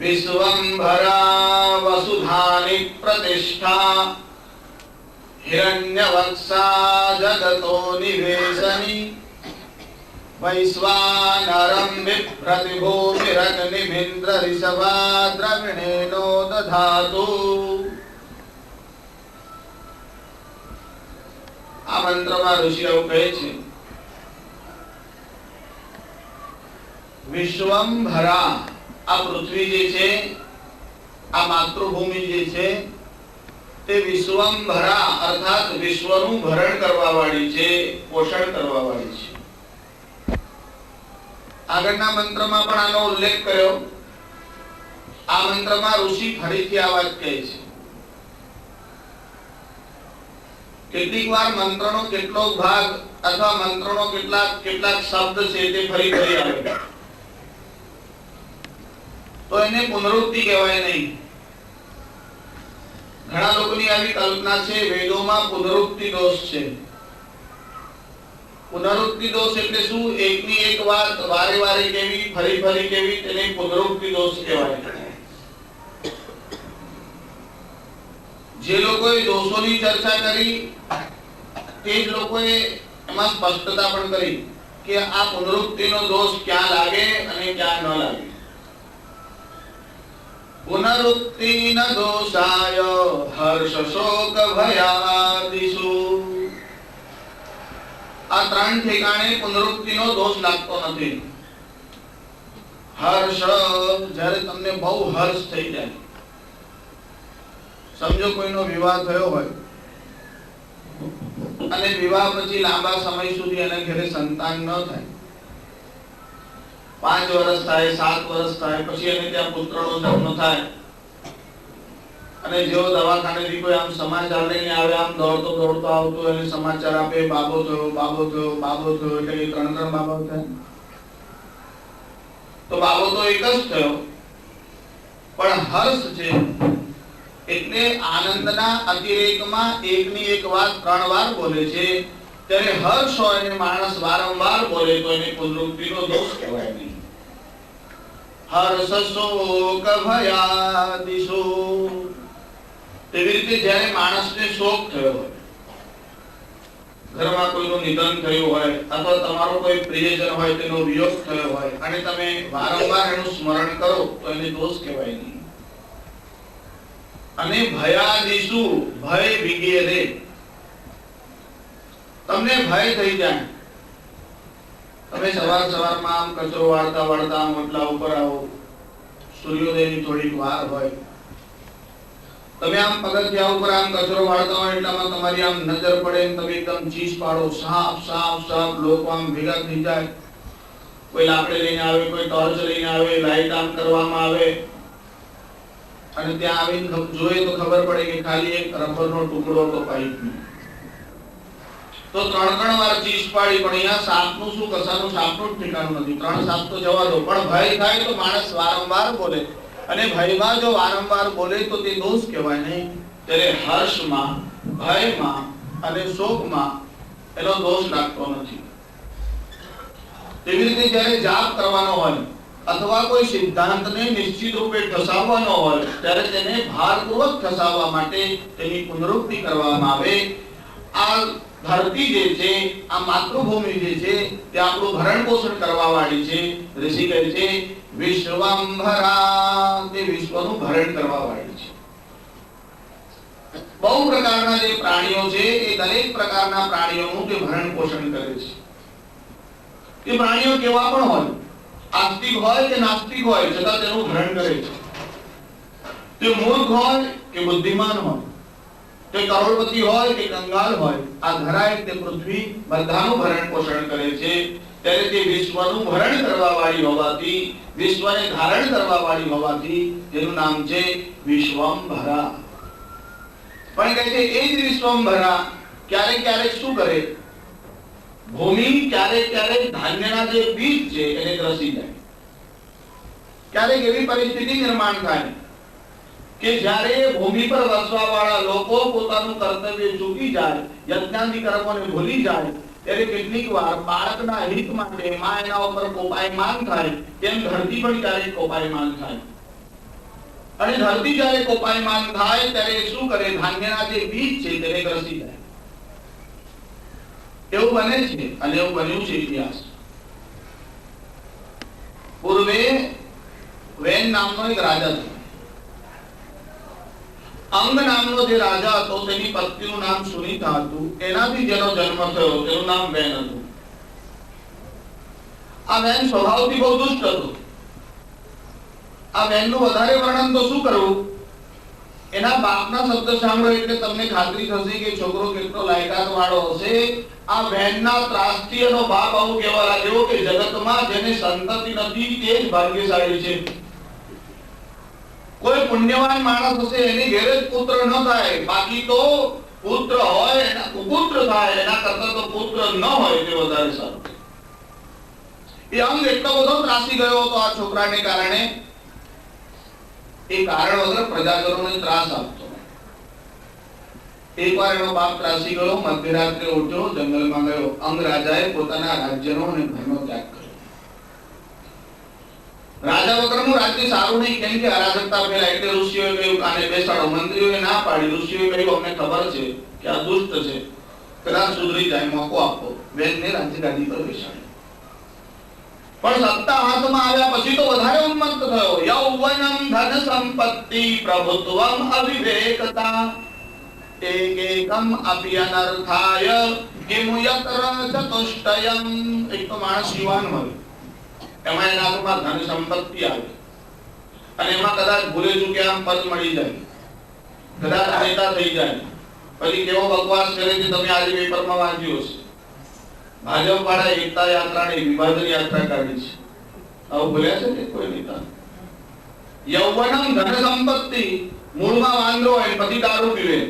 विश्वंभरा वसुधानि प्रतिष्ठा हिरण्यवक्षा जगतो निवेशनी वैश्वानरं बिभ्रतिभूमिरग्निमिन्द्र ऋषभा द्रविणेनो दधातु। આ મંત્રમાં ઋષિઓ કહે છે વિશ્વંભરા, આ પૃથ્વી જે છે, આ માતૃભૂમિ જે છે તે વિશ્વંભરા અર્થાત વિશ્વનું ભરણ કરવા વાળી છે, પોષણ કરવા વાળી છે। આગળના મંત્રમાં પણ આનો ઉલ્લેખ કર્યો। આ મંત્રમાં ઋષિ ફરીથી આ વાત કહે છે। કેટલીક વાર મંત્રનો કેટલો ભાગ અથવા મંત્રનો કેટલાક શબ્દ છે તે ફરી આવે તો એને પુનરુક્તિ કહેવાય નહીં। ઘણા લોકોની આવી કલ્પના છે વેદોમાં પુનરુક્તિ દોષ છે। પુનરુક્તિ દોષ એટલે શું? એકની એક વાત વારે વારે કેવી, ફરી ફરી કેવી, તેને પુનરુક્તિ દોષ કહેવાય। જે લોકોએ દોષોની ચર્ચા કરી તે જ લોકોએ એમાં સ્પષ્ટતા પણ કરી કે આ પુનરુક્તિનો દોષ ક્યાં લાગે અને ક્યાં ન લાગે। પુનરુક્તિ ન દોષાય હર્ષ શોક ભયાદિષુ, આ ત્રણ ઠેકાણે પુનરુક્તિનો દોષ લાગતો નથી। હર્ષ, જ્યારે તમને બહુ હર્ષ થઈ જાય, સમજો કોઈનો વિવાહ થયો હોય અને વિવાહ પછી લાંબા સમય સુધી એના ઘરે સંતાન ન થાય, 5 વર્ષ થાય, 7 વર્ષ થાય, પછી એને ત્યાં પુત્રનો જન્મ થાય અને જેવો દવાખાનેથી કોઈ આમ સમાચાર લઈને આવે, આમ દોડતો દોડતો આવતો એને સમાચાર આપે, બાબો થયો, બાબો થયો, બાબો થયો, એટલે 3 બાબો થાય। તો બાબો તો એક જ થયો, પણ હર્ષ છે એટલે આનંદના અતિરેકમાં એકની એક વાત 3 વાર બોલે છે। ત્યારે હર્ષ હોય અને માણસ વારંવાર બોલે તો એને પુનરુક્તિનો દોષ કહેવાય નહીં। હર્ષ શોક ભયાદિષુ, તેવી રીતે જ્યારે માણસને શોક થયો હોય, ઘરમાં કોઈનું નિધન થયું હોય અથવા તમારો કોઈ પ્રિયજન હોય તેનો વિયોગ થયો હોય અને તમે વારંવાર એનું સ્મરણ કરો તો એને દોષ કહેવાય નહીં। અને ભયાદિષુ, ભય વિગેરે, તમને ભય થઈ જાય, તમે સવારમાં આમ કચરો વાળતા વાળતા આમ ઓટલા ઉપર આવો, સૂર્યોદયની થોડીક વાર હોય, તમે આમ પગથિયા ઉપર આમ કચરો વાળતા હોય એટલામાં તમારી આમ નજર પડે ને તમે એકદમ ચીસ પાડો, સાપ સાપ સાપ, લોકો આમ ભેગા થઈ જાય, કોઈ લાકડી લઈને આવે, કોઈ ટોર્ચ લઈને આવે, લાઈટ આમ કરવામાં આવે અને ત્યાં આવીને જોઈએ તો ખબર પડે કે ખાલી એક રબરનો ટુકડો હતો પાઇપનો। તો 3 વાર ચીસ પાડી, પણ અહીંયા સાપનું શું, કસાનું સાપનું ઠેકાણું નથી। 3 સાપ તો જવા દો, પણ ભય થાય તો માણસ વારંવાર બોલે અને ભયમાં જો વારંવાર બોલે તો તે દોષ કહેવાય નહીં। ત્યારે હર્ષમાં, ભયમાં અને શોકમાં એનો દોષ લાગતો નથી। તેવી રીતે જ્યારે જાપ કરવાનો હોય અથવા કોઈ સિદ્ધાંતને નિશ્ચિત રૂપે ઠસાવવાનો હોય ત્યારે તેને ભારપૂર્વક ઠસાવવા માટે તેની પુનરુક્તિ કરવામાં આવે। આ ધરતી જે છે, આ માતૃભૂમિ જે છે તે આપણું ભરણ પોષણ કરવા વાળી છે। ઋષિ કહે છે વિશ્વંભરા, તે વિશ્વનું ભરણ કરવા વાળી છે। બહુ પ્રકારના જે પ્રાણીઓ છે એ દરેક પ્રકારના પ્રાણીઓનું તે ભરણ પોષણ કરે છે। તે પ્રાણીઓ કેવા પણ હોય, આસ્તિક હોય કે નાસ્તિક હોય, છતાં તેનું ભરણ કરે છે। તે મૂર્ખ હોય કે બુદ્ધિમાન હોય, તે કરોડપતિ હોય કે કંગાલ હોય, આ ધરાય તે પૃથ્વી બધાનું ભરણ પોષણ કરે છે। ત્યારે તે વિશ્વનું ભરણ કરવા વાળી હોવાથી, વિશ્વને ધારણ કરવા વાળી હોવાથી તેનું નામ છે વિશ્વંભરા। પણ કહે છે એ જ વિશ્વંભરા ક્યારેક ક્યારેક શું કરે, ભૂમિ ક્યારેક ક્યારેક ધાન્યના જે બીજ છે એને ગ્રસી જાય। ક્યારેક એવી પરિસ્થિતિ નિર્માણ થાય કે જ્યારે ભૂમિ પર વસવા વાળા લોકો પોતાનું કર્તવ્ય ચૂકી જાય, યજ્ઞાદિ કર્મોને ભૂલી જાય, ત્યારે કેટલીક વાર બાળકના હિત માટે માં એના ઉપર કોપાયમાન થાય, તેમ ધરતી પણ ક્યારેક કોપાયમાન થાય। અને ધરતી જ્યારે કોપાયમાન થાય ત્યારે શું કરે, ધાન્યના જે બીજ છે તેને ગ્રસી જાય. એવું બને છે અને એવું બન્યું છે ઇતિહાસ. પૂર્વે વેન નામનો એક રાજા હતો. અંગ નામનો જે રાજા હતો તેની પત્નીનું નામ સુનીતા હતું. એનાથી જેનો જન્મ થયો તેનું નામ વેન હતું. આ વેન સ્વભાવથી બહુ દુષ્ટ હતો. આ વેનનું વધારે વર્ણન તો શું કરવું, એના બાપના શબ્દ સાંભળો એટલે તમને ખાતરી થશે કે છોકરો કેટલો લાયકાત વાળો હશે. આ વેનના ત્રાસથી એનો બાપ આવું કહેવા લાગ્યો કે જગતમાં જેને સંતતિ નથી તે જ ભાગ્યશાળી છે. કોઈ પુણ્યવાન માણસ હશે એની ઘેરે જ પુત્ર ન થાય, બાકી તો પુત્ર હોય એના કુપુત્ર થાય, એના કરતા તો પુત્ર ન હોય તે વધારે સારું. એ અંગ એટલો બધો ત્રાસી ગયો હતો આ છોકરાને કારણે, એ કારણ વગર પ્રજાજનોને ત્રાસ આપતો. એકવાર એનો બાપ ત્રાસી ગયો, મધ્યરાત્રે ઉઠ્યો, જંગલમાં ગયો. અંગ રાજાએ પોતાના રાજ્યનો અને ઘરનો ત્યાગ કર્યો. રાજા વગરનું રાજ્ય સારું નહીં, કેમ કે અરાજકતા ફેલાય. એટલે ઋષિઓએ કહ્યું આને બેસાડો. મંત્રીઓએ ના પાડી. ઋષિઓએ કહ્યું અમને ખબર છે કે આ દુષ્ટ છે, કદાચ સુધરી જાય, મોકો આપો. વેનને રાજગાદી પર બેસાડ્યો. પણ સત્તા હાથમાં આવ્યા પછી તો વધારે ઉન્મત્ત થયો. યૌવનમ ધન સંપત્તિ પ્રભુત્વમ અવિવેકતા એકેકમ અપિ અનર્થાય કિમુયત્ર ચતુષ્ટયમ. એક તો માણસ યુવાન હોય, એમાં એના હાથમાં ધન સંપત્તિ આવે અને એમાં કદાચ ભૂલે ચૂકે આમ પદ મળી જાય, કદાચ નેતા થઈ જાય, પછી કેવો બકવાસ કરે છે તમે આજે પેપરમાં વાંચ્યું હશે. ભાજપ વાળા એકતા યાત્રાની વિભાજન યાત્રા કાઢી છે. આવું બોલ્યા છે કે કોઈ નેતા? યૌવનમ ધન સંપત્તિ, મૂળમાં વાંદરો હોય પછી દારૂ પીવે.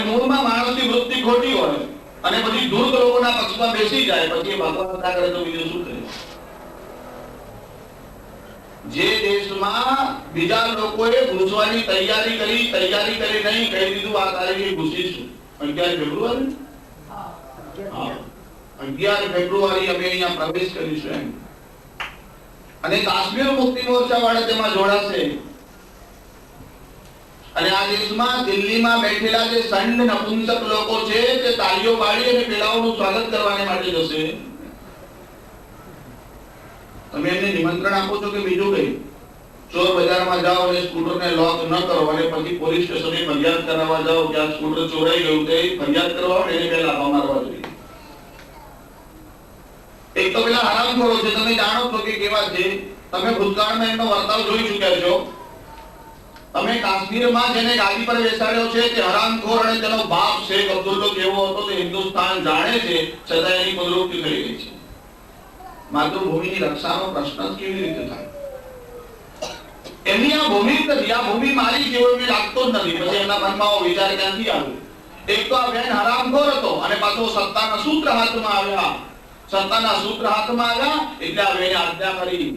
મૂળમાં માણસની વૃત્તિ ખોટી હોય અને પછી દૂર લોકોના પક્ષમાં બેસી જાય, પછી ભગવાન ના કરે તો બીજું શું કરે? જે દેશમાં બીજા લોકોએ ઘૂસવાની તૈયારી કરી નહીં, કહી દીધું આ તારીખે ઘૂસીશું. 11 ફેબ્રુઆરી 11 ફેબ્રુઆરી અમે અહીંયા પ્રવેશ કરીશું એમ. અને કાશ્મીર મુક્તિ મોરચા વાળા તેમાં જોડાશે. અને આ દેશમાં દિલ્હીમાં બેઠેલા જે સંડ નપુંસક લોકો છે તે તાળીઓ પાડી અને પેલાઓનું સ્વાગત કરવાને માટે જશે. તમે એમને નિમંત્રણ આપો છો કે બીજું કઈ? ચોર બજારમાં જાઓ અને સ્કૂટરને લોક ન કરો અને પછી પોલીસ સ્ટેશને ફરિયાદ કરાવવા જાઓ કે આ સ્કૂટર ચોરાઈ ગયું, તે ફરિયાદ કરવા એને પહેલા લાફા મારવા જોઈએ. એક તો પેલા હરામખોરો છે, તમે જાણો છો કે કેવા છે. તમે ભૂતકાળમાં એમનો વર્તાવ જોઈ ચૂક્યા છો. તમે કાશ્મીરમાં જેને ગાદી પર બેસાડ્યો છે તે હરામખોર અને તેનો બાપ શેખ અબ્દુલ્લો કેવો હતો તે હિન્દુસ્તાન જાણે છે, છતાં એની પુનરુક્તિ થઈ ગઈ છે. માતૃભૂમિની રક્ષાનો પ્રશ્ન કેવી રીતે થાય? એમની આ ભૂમિ નથી, આ ભૂમિ મારી જેવો એમને લાગતો જ નથી. પછી એમના મનમાં વિચાર ક્યાંથી આવ્યો? એક તો આ બેન હરામખોર હતો અને પાછો સત્તાના સૂત્ર હાથમાં આવ્યા. સત્તાના સૂત્ર હાથમાં આવ્યા એટલે આ બેને આજ્ઞા કરી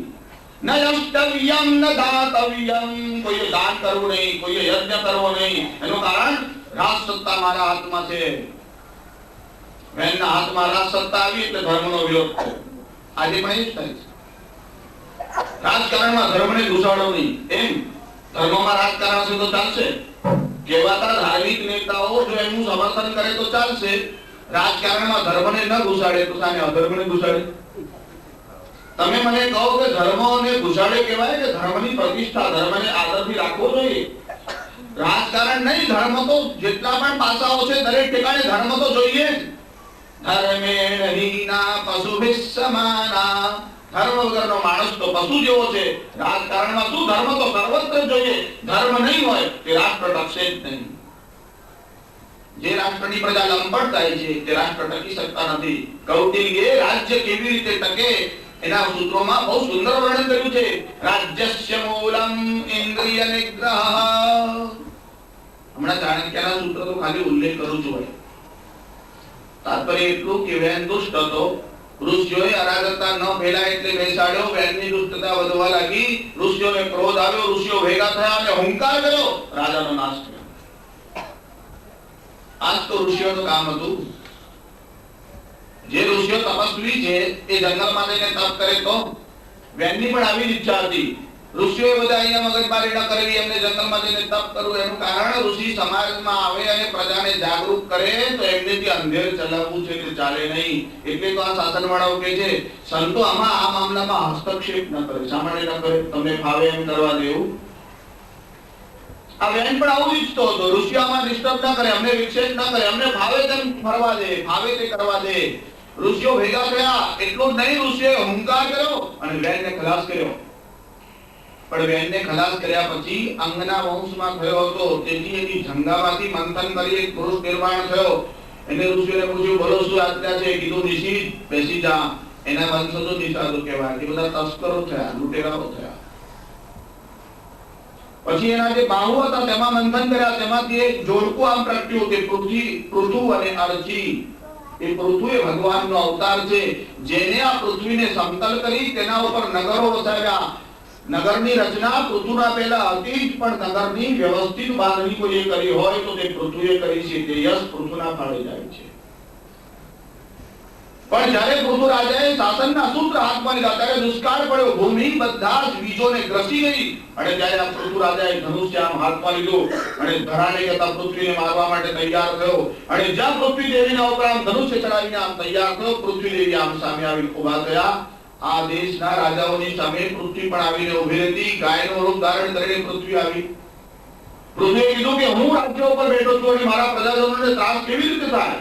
ન યષ્ટવ્યમ ન દાતવ્યમ, કોઈએ દાન કરવું નહીં, કોઈએ યજ્ઞ કરવો નહીં. એનું કારણ રાજ સત્તા મારા હાથમાં છે. બેનના હાથમાં રાજ સત્તા આવી એટલે ધર્મનો વિરોધ થયો. આજે પણ એ જ થાય છે. રાજકારણમાં ધર્મને ઘુસાડો નહીં. એમ ધર્મમાં રાજકારણ હશે તો ચાલશે. કહેવાતા ધાર્મિક નેતાઓ જો એનું સમર્થન કરે તો ચાલશે. રાજકારણમાં ધર્મને ન ઘુસાડે તો સામે અધર્મને ઘુસાડે. તમે મને કહો કે ધર્મને ઘુસાડે કહેવાય કે ધર્મની પ્રતિષ્ઠા, ધર્મને આદરથી રાખવો જોઈએ. રાજકારણ નહીં, ધર્મ તો જેટલા પણ પાસાઓ છે દરેક ઠેકાણે ધર્મ તો જોઈએ. ધર્મેણ હીના પશુભિ સમાના, ધર્મ વગરનો માણસ તો પશુ જેવો છે. રાજકારણમાં શું? ધર્મ તો સર્વત્ર જોઈએ. ધર્મ નહીં હોય તે રાષ્ટ્ર ટકશે જ નહીં. જે રાષ્ટ્રની પ્રજા લંપટ થાય છે તે રાષ્ટ્ર ટકી શકતા નથી. કૌટિલ્યે રાજ્ય કેવી રીતે ટકે એના સૂત્રોમાં બહુ સુંદર વર્ણન કર્યું છે. રાજ્યસ્ય મૂલમ ઇન્દ્રિય નિગ્રહ. હમણાં ચાણક્યના સૂત્ર તો ખાલી ઉલ્લેખ કરું છું. તાત્પર્ય એટલું કે વેન દુષ્ટ હતો. ઋષિઓએ અરાજકતા ન ફેલાય એટલે બેસાડ્યો. વેનની દુષ્ટતા વધવા લાગી. ઋષિઓને ક્રોધ આવ્યો. ઋષિઓ ભેગા થયા અને હુંકાર કર્યો. રાજાનો નાશ થયો. આજ તો ઋષિઓનું કામ હતું. જે ઋષિઓ તપસ્વી છે એ જંગલમાં જઈને તપ કરે તો વેનની પણ આવી ઈચ્છા હતી ઋષિઓએ બધા અહીંયા મગજમારી ન કરેલી, એમને જંગલમાં જઈને તપ કરવું. એનું કારણ ઋષિ સમાજમાં આવે અને પ્રજાને જાગૃત કરે તો એમનેથી અંધેર ચલાવવું છે તે ચાલે નહીં. એટલે તો આ શાસનવાળાઓ કહે છે સંતો આમાં આ મામલામાં હસ્તક્ષેપ ન કરે, સામાન્ય ન કરે, તમને ફાવે એમ કરવા દેવું. આ વેન પણ આવું ઈચ્છતો હતો, ઋષિઓમાં ડિસ્ટર્બ ન કરે, અમને વિક્ષેપ ન કરે, અમને ફાવે તેમ ફરવા દે, ફાવે તે કરવા દે. ઋષિઓ ભેગા થયા, એટલું જ નહીં, ઋષિએ હુંકાર કર્યો અને વેનને ખલાસ કર્યો. પણ વેનને ખલાસ કર્યા પછી અંગના વંશમાં થયો હતો, તેથી એની જંગામાંથી મંથન કરી એક પુરુષ નિર્માણ થયો. એને ઋષિઓને પૂછ્યું બોલો શું આજ્ઞા છે? કીધું નિશિત બેસી જા. એના વંશજો નિષાદો કહેવાય. એ બધા તસ્કરો થયા, લૂંટેરાઓ થયા. પછી એના જે બાહુ હતા તેમાં મંથન કર્યા, તેમાંથી એક જોડકું આમ પ્રગટ્યું, તે પૃથુ અને અર્ચી. એ પૃથુ એ ભગવાનનો અવતાર છે, જેને આ પૃથ્વીને સમતલ કરી તેના ઉપર નગરો વસાવ્યા. નગરની રચના પૃથુના પહેલા હતી જ, પણ નગરની વ્યવસ્થિત બાંધણી કોઈ કરી હોય તો તે પૃથુએ કરી છે. તે યશ પૃથુના ફાળે જાય છે. પણ જ્યારે પૃથુ રાજાએ શાસનના સૂત્ર હાથમાં લીધા ત્યારે દુષ્કાળ પડ્યો, ભૂમિ બધા જ બીજોને ગ્રસી ગઈ. અને ત્યારે આ પૃથુ રાજાએ ધનુષ્ય આમ હાથમાં લીધું અને ધરાને કહેતા પૃથ્વીને મારવા માટે તૈયાર થયો. અને જ્યાં પૃથ્વી દેવીના ઉપર આમ ધનુષ્ય ચડાવીને આમ તૈયાર થયો, પૃથ્વી દેવી આમ સામે આવી ઊભા થયા. આ દેશના રાજાઓની સામે પૃથ્વી પણ આવીને ઊભી હતી. ગાયનું રૂપ ધારણ કરીને પૃથ્વી આવી. પૃથ્વીએ કીધું કે હું રાજ્ય ઉપર બેઠો છું અને મારા પ્રજાજનોને ત્રાસ કેવી રીતે થાય?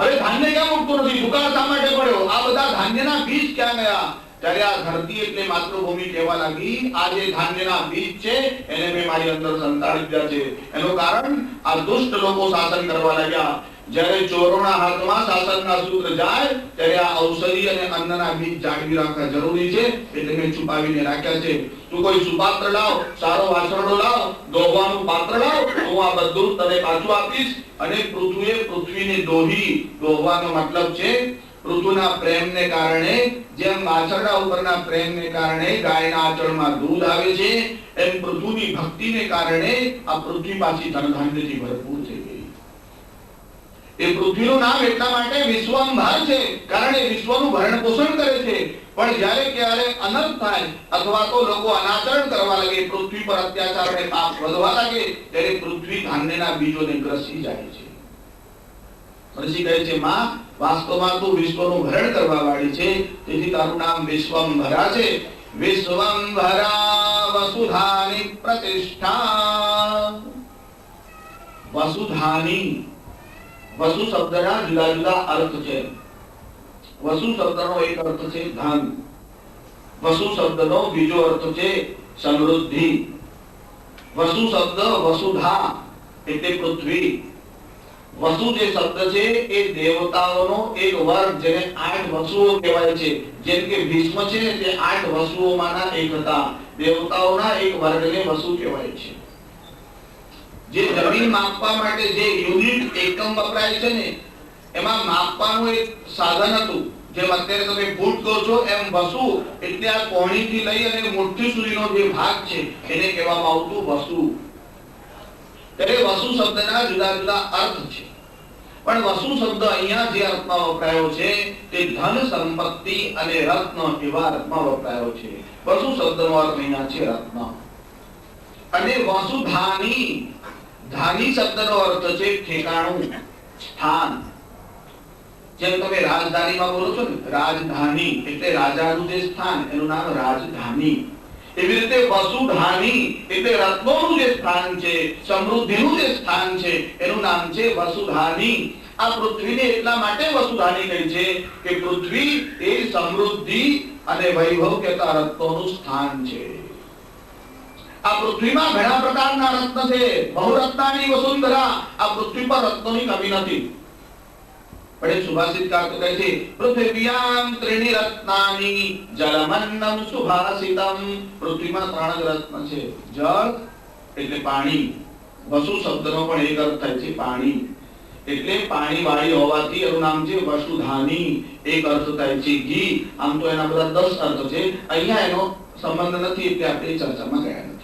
અરે ધાન્ય કેમ ઉગતું નથી? દુકાળ શા માટે પડ્યો? આ બધા ધાન્યના બીજ ક્યાં ગયા? ત્યારે આ ધરતી એટલે માતૃભૂમિ કહેવા લાગી. આ જે ધાન્યના બીજ છે એને મેં મારી અંદર સંતાડી દીધા છે. એનું કારણ આ દુષ્ટ લોકો શાસન કરવા લાગ્યા. જ્યારે ચોરોના હાથમાં શાસનના સૂત્ર જાય ત્યારે આ ઔષધિ અને અન્નના બીજ જાળવી રાખવા જરૂરી છે, એટલે મેં છુપાવીને રાખ્યા છે. તું કોઈ સુપાત્ર લાવ, સારો વાછરડો લાવ, દોહવાનું પાત્ર લાવ, હું આ બધું તને પાછું આપીશ. અને પૃથ્વીએ પૃથ્વીને દોહી. દોહવાનો મતલબ છે પૃથ્વીના પ્રેમને કારણે, જેમ વાછરડા ઉપરના પ્રેમને કારણે ગાયના આંચળમાં દૂધ આવે છે, એમ પૃથ્વીની ભક્તિને કારણે આ પૃથ્વી પાછી ધનધાન્યથી ભરપૂર થઈ ગઈ. એ પૃથ્વીનું નામ એટલા માટે વિશ્વંભર છે, કારણ એ વિશ્વનું ભરણ પોષણ કરે છે. પણ જ્યારે ક્યારે અનર્થ થાય અથવા તો લોકો અનાચરણ કરવા લાગે, પૃથ્વી પર અત્યાચાર અને પાપ વધવા લાગે, ત્યારે પૃથ્વી ધાન્યના બીજોને ગ્રસી જાય છે. ઋષિ કહે છે માં, વાસ્તવમાં તું વિશ્વનું ભરણ કરવા વાળી છે, તેથી તારું નામ વિશ્વંભરા છે. વિશ્વંભરા વસુધાની પ્રતિષ્ઠા. વસુધાની, વસુ શબ્દના જુદા જુદા અર્થ છે. વસુ શબ્દનો એક અર્થ છે ધન. વસુ શબ્દનો બીજો અર્થ છે સમૃદ્ધિ. વસુ શબ્દ વસુધા એટલે પૃથ્વી. વસુ જે શબ્દ છે એ દેવતાઓનો એક વર્ગ, જેને 8 વસુઓ કહેવાય છે. જેમ કે ભીષ્મ છે તે 8 વસુઓમાંના એક હતા. દેવતાઓના એક વર્ગને વસુ કહેવાય છે. જે જમીન માપવા માટે જે યુનિટ એકમ વપરાય છે ને, એમાં માપવાનું એક સાધન હતું. જેમ અત્યારે તમે ફૂટ કહો છો, એમ વસુ એટલે આ કોણીથી લઈ અને મુઠ્ઠી સુધીનો જે ભાગ છે એને કહેવામાં આવતું વસુ. ત્યારે વસુ શબ્દના જુદા જુદા અર્થ છે. પણ વસુ શબ્દ અહીંયા જે અર્થમાં વપરાયો છે તે ધન, સંપત્તિ અને રત્ન એવા અર્થમાં વપરાયો છે. વસુ શબ્દનો અર્થ અહીંયા છે રત્ન. અને વસુધાની, ધાની શબ્દનો અર્થ છે ઠેકાણું, સ્થાન. જેમ તમે રાજધાનીમાં બોલો છો ને, રાજધાની એટલે રાજાનું જે સ્થાન, એનું નામ રાજધાની. એવી રીતે વસુધાની એટલે રત્નોનું જે સ્થાન છે, સમૃદ્ધિનું જે સ્થાન છે, એનું નામ છે વસુધાની. આ પૃથ્વીને એટલા માટે વસુધાની કહી છે કે પૃથ્વી એ સમૃદ્ધિ અને વૈભવ કહેતા રત્નોનું સ્થાન છે. આ પૃથ્વીમાં ઘણા પ્રકારના રત્ન છે. બહુરત્નાની વસુંધરા. આ પૃથ્વી પર રત્નોની કમી નથી. પણ એક સુભાષિતકાર તો કહે છે પૃથ્વ્યામ ત્રીણિ રત્નાની જલમન્નમ સુભાષિતમ. પૃથ્વીમાં 3 જ રત્ન છે. જળ એટલે પાણી. વસુ શબ્દનો પણ એક અર્થ થાય છે પાણી. એટલે પાણી વાળી હોવાથી એનું નામ છે વસુધાની. એક અર્થ થાય છે ઘી. આમ તો એના બધા 10 અર્થ છે. અહીંયા એનો સંબંધ નથી એટલે આપણે ચર્ચામાં ગયા નથી.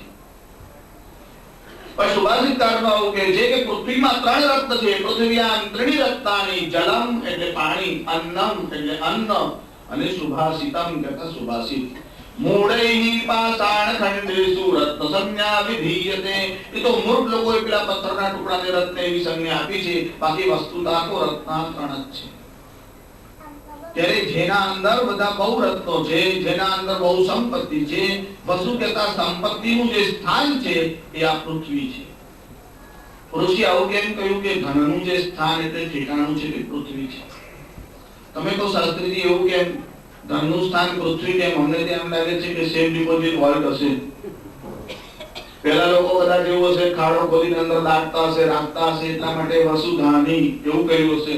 પણ સુભાષિતકારનો આવું કહે છે કે પૃથ્વીમાં 3 રત્ન છે. પૃથ્વ્યામ ત્રીણિ રત્નાની. જલમ એટલે પાણી, અન્નમ એટલે અન્ન, અને સુભાષિતમ કહેતા સુભાષિત. મૂળૈ પાષાણ ખંડેષુ રત્ન સંજ્ઞા વિધીયતે. એ તો મૂર્ખ લોકોએ પેલા પથ્થરના ટુકડાને રત્ન એવી સંજ્ઞા આપી છે, બાકી વસ્તુતા તો રત્નાકણ જ છે. ત્યારે જેના અંદર બધા બહુ રત્નો છે, જેના અંદર બહુ સંપત્તિ છે, વસુ કહેતા સંપત્તિનું જે સ્થાન છે એ આ પૃથ્વી છે. ઋષિ આવું કેમ કહ્યું કે ધનનું જે સ્થાન એટલે ઠેકાણું છે તે પૃથ્વી છે? તમે તો શાસ્ત્રીજી એવું કેમ ધનનું સ્થાન પૃથ્વી કેમ? અમને તેમ લાગે છે કે સેફ ડિપોઝિટ વોલ્ટ હશે. પેલા લોકો બધા જેવું હશે, ખાડો ખોદીને અંદર દાટતા હશે, રાખતા હશે, એટલા માટે વસુધાની એવું કહ્યું હશે.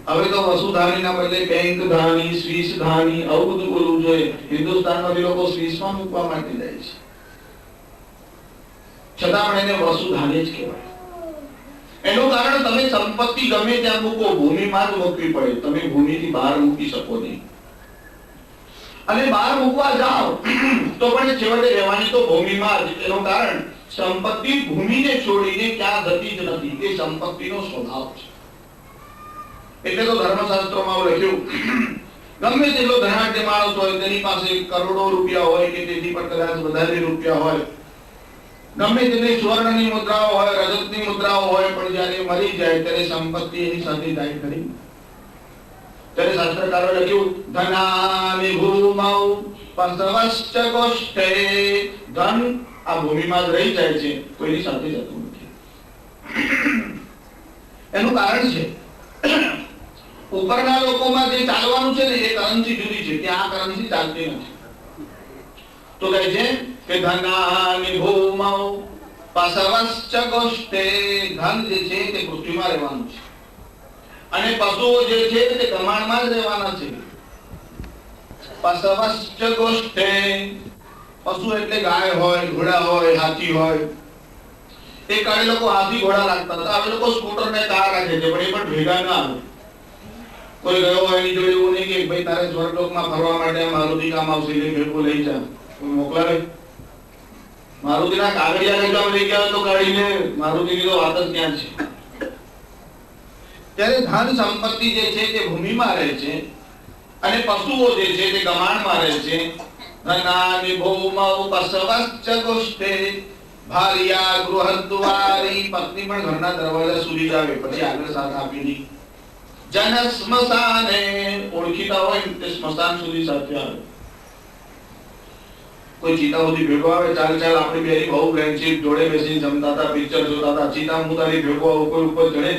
હવે તો વસુધાનીના બદલે બેંક ધાની, સ્વિસ ધાની આવું બધું બોલવું જોઈએ. હિન્દુસ્તાનમાં લોકો સ્વિસમાં મૂકવા માટે જાય છે, છતાં પણ એને વસુધાની જ કહેવાય. એનું કારણ તમે સંપત્તિ ગમે ત્યાં મૂકો, ભૂમિમાં જ મૂકવી પડે. તમે ભૂમિથી બહાર મૂકી શકો નહીં. અને બહાર મૂકવા જાઓ તો પણ છેવટે રહેવાની તો ભૂમિમાં જ. એનું કારણ સંપત્તિ ભૂમિને છોડીને ક્યાં જતી જ નથી. એ સંપત્તિનો સ્વભાવ છે. એટલે તો ધર્મશાસ્ત્રોમાં લખ્યું, ગમે તેટલો ધનાઢ્ય માણસ હોય, તેની પાસે કરોડો રૂપિયા હોય કે તેથી પણ કદાચ વધારે રૂપિયા હોય, ગમે તેટલી સ્વર્ણની મુદ્રાઓ હોય, રજતની મુદ્રાઓ હોય, પણ જ્યારે મરી જાય ત્યારે સંપત્તિ એની સાથે જાય ખરી. ત્યારે શાસ્ત્રકારોએ લખ્યું, ધનાનિ ભૂમૌ પંચવશ્ચ ગોષ્ઠે. ધન આ ભૂમિમાં જ રહી જાય છે, કોઈની સાથે જતું નથી. એનું કારણ છે ઉપરના લોકોમાં જે ચાલવાનું છે ને એ કરન્સી જુદી છે, ત્યાં આ કરન્સી ચાલતી નથી. તો કહે છે કે ધનાનિ ભૂમૌ પંચવશ્ચ ગોષ્ઠે. ધન જે છે તે પૃથ્વીમાં રહેવાનું છે, અને પશુઓ જે છે તે કમાણમાં જ રહેવાના છે. પંચવશ્ચ ગોષ્ઠે. પશુ એટલે ગાય હોય, ઘોડા હોય, હાથી હોય. એ કાળે લોકો હાથી ઘોડા રાખતા હતા, હવે લોકો સ્કૂટર ને કાર રાખે છે, પણ એ પણ ભેગા ના આવે. કોઈ ગયો હોય એની જોડે એવું નહીં કે ભાઈ તારે સ્વર્ગલોકમાં ફરવા માટે મારુતિ કામ આવશે, એટલે ભેગો લઈ જા. કોઈ મોકલાવે? મારુતિના કાગળિયા લઈ જાવ, લઈ ગયા તો કાઢીને મારુતિની તો વાત જ ક્યાં છે. ત્યારે ધન સંપત્તિ જે છે તે ભૂમિમાં રહે છે, અને પશુઓ જે છે તે ગમાણમાં રહે છે. ધનાનિ ભૂમૌ પંચવશ્ચ ગોષ્ઠે. ભાર્યા ગૃહદ્વારી. પત્ની પણ ઘરના દરવાજા સુધી જ આવે, પછી આગળ સાથ આપી નહીં. જન સ્મશાને. ઓળખીતા હોય તે સ્મશાન સુધી સાથે આવે. કોઈ ચિતા સુધી ભેગો આવે, ચાલ ચાલ આપણી બેરી બહુ ફ્રેન્ડશિપ, જોડે બેસીને જમતા હતા, પિક્ચર જોતા હતા, ચિતા હું તારી ભેગો આવું, કોઈ ઉપર ચડે.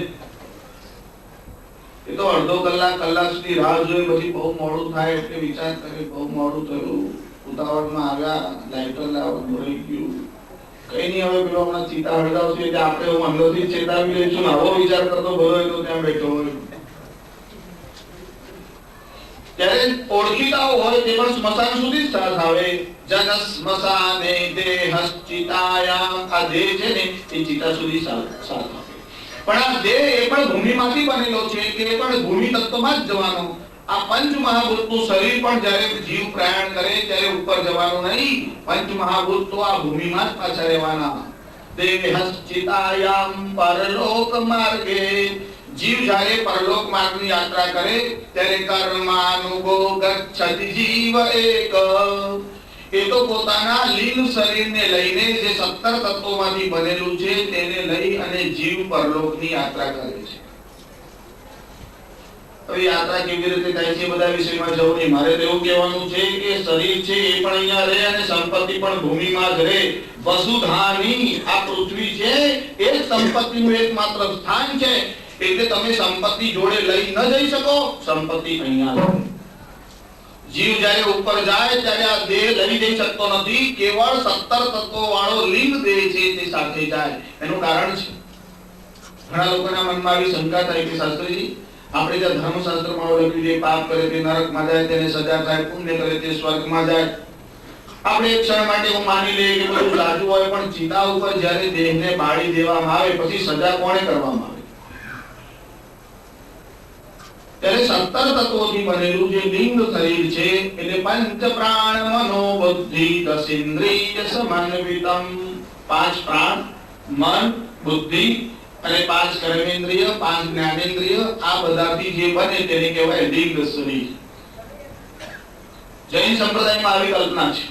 એ તો અડધો કલાક કલાક સુધી રાહ જોઈ, પછી બહુ મોડું થાય એટલે વિચાર કરે બહુ મોડું થયું, ઉતાવળમાં આવ્યા, લાઇટર લાવવાનું રહી ગયું, કઈ નહીં હવે પેલો હમણાં ચિતા હળગાવશે એટલે આપણે હું અંદરથી ચેતાવી લઈશું. આવો વિચાર કરતો ભલો હોય તો ત્યાં બેઠો હોય. ત્યારે ઓળખીતાઓ હોય તે પણ સ્મશાન સુધી સાથ આવે. જન સ્મશાને દેહશ્ચિતાયામ. આ દેહ છે ને એ ચિતા સુધી સાથ આવે. પણ આ દેહ એ પણ ભૂમિમાંથી બનેલો છે, કે એ પણ ભૂમિ તત્વમાં જ જવાનો. આ પંચ મહાભૂતનું શરીર પણ જ્યારે જીવ પ્રયાણ કરે ત્યારે ઉપર જવાનું નહીં. પંચ મહાભૂત તો આ ભૂમિમાં જ પાછા રહેવાના. દેહશ્ચિતાયામ પરલોક માર્ગે. જીવ જ્યારે પરલોક માર્ગની યાત્રા કરે ત્યારે કર્માનુગો ગચ્છતિ જીવ એક. એ તો પોતાના લીન શરીરને લઈને જે 17 તત્વોમાંથી બનેલું છે તેને લઈ અને જીવ પરલોકની યાત્રા કરે છે. હવે યાત્રા કેવી રીતે થાય છે બધા વિષયમાં જવું નહીં. મારે તો એવું કહેવાનું છે કે શરીર છે એ પણ અહીંયા રહે અને સંપત્તિ પણ ભૂમિમાં જ રહે. વસુધાની. આ પૃથ્વી છે એ જ સંપત્તિનું એકમાત્ર સ્થાન છે. એટલે તમે સંપત્તિ જોડે લઈ ન જઈ શકો, સંપત્તિ અહીંયા રહે. જીવ જ્યારે ઉપર જાય ત્યારે આ દેહ લઈ જઈ શકતો નથી. કેવળ 17 તત્વો વાળો લિંગ દેહ છે તે સાથે જાય. એનું કારણ છે ઘણા લોકોના મનમાં આવી શંકા થાય કે શાસ્ત્રીજી આપણે જે ધર્મશાસ્ત્રમાં લખ્યું છે પાપ કરે તે નરકમાં જાય, તેને સજા થાય, પુણ્ય કરે તે સ્વર્ગમાં જાય. આપણે એક ક્ષણ માટે હું માની લઈએ કે બધું સાચું હોય, પણ ચિતા ઉપર જ્યારે દેહને બાળી દેવામાં આવે પછી સજા કોણે કરવામાં આવે? ત્યારે 17 તત્વોથી બનેલું જે લિંગ શરીર છે એટલે પંચ પ્રાણ મનો બુદ્ધિ દસેન્દ્રિય સમન્વિતમ. 5 પ્રાણ, મન, બુદ્ધિ અને 5 કર્મેન્દ્રિય, 5 જ્ઞાનેન્દ્રિય, આ બધાથી જે બને તેને કહેવાય લિંગ શરીર. જૈન સંપ્રદાયમાં આવી કલ્પના છે,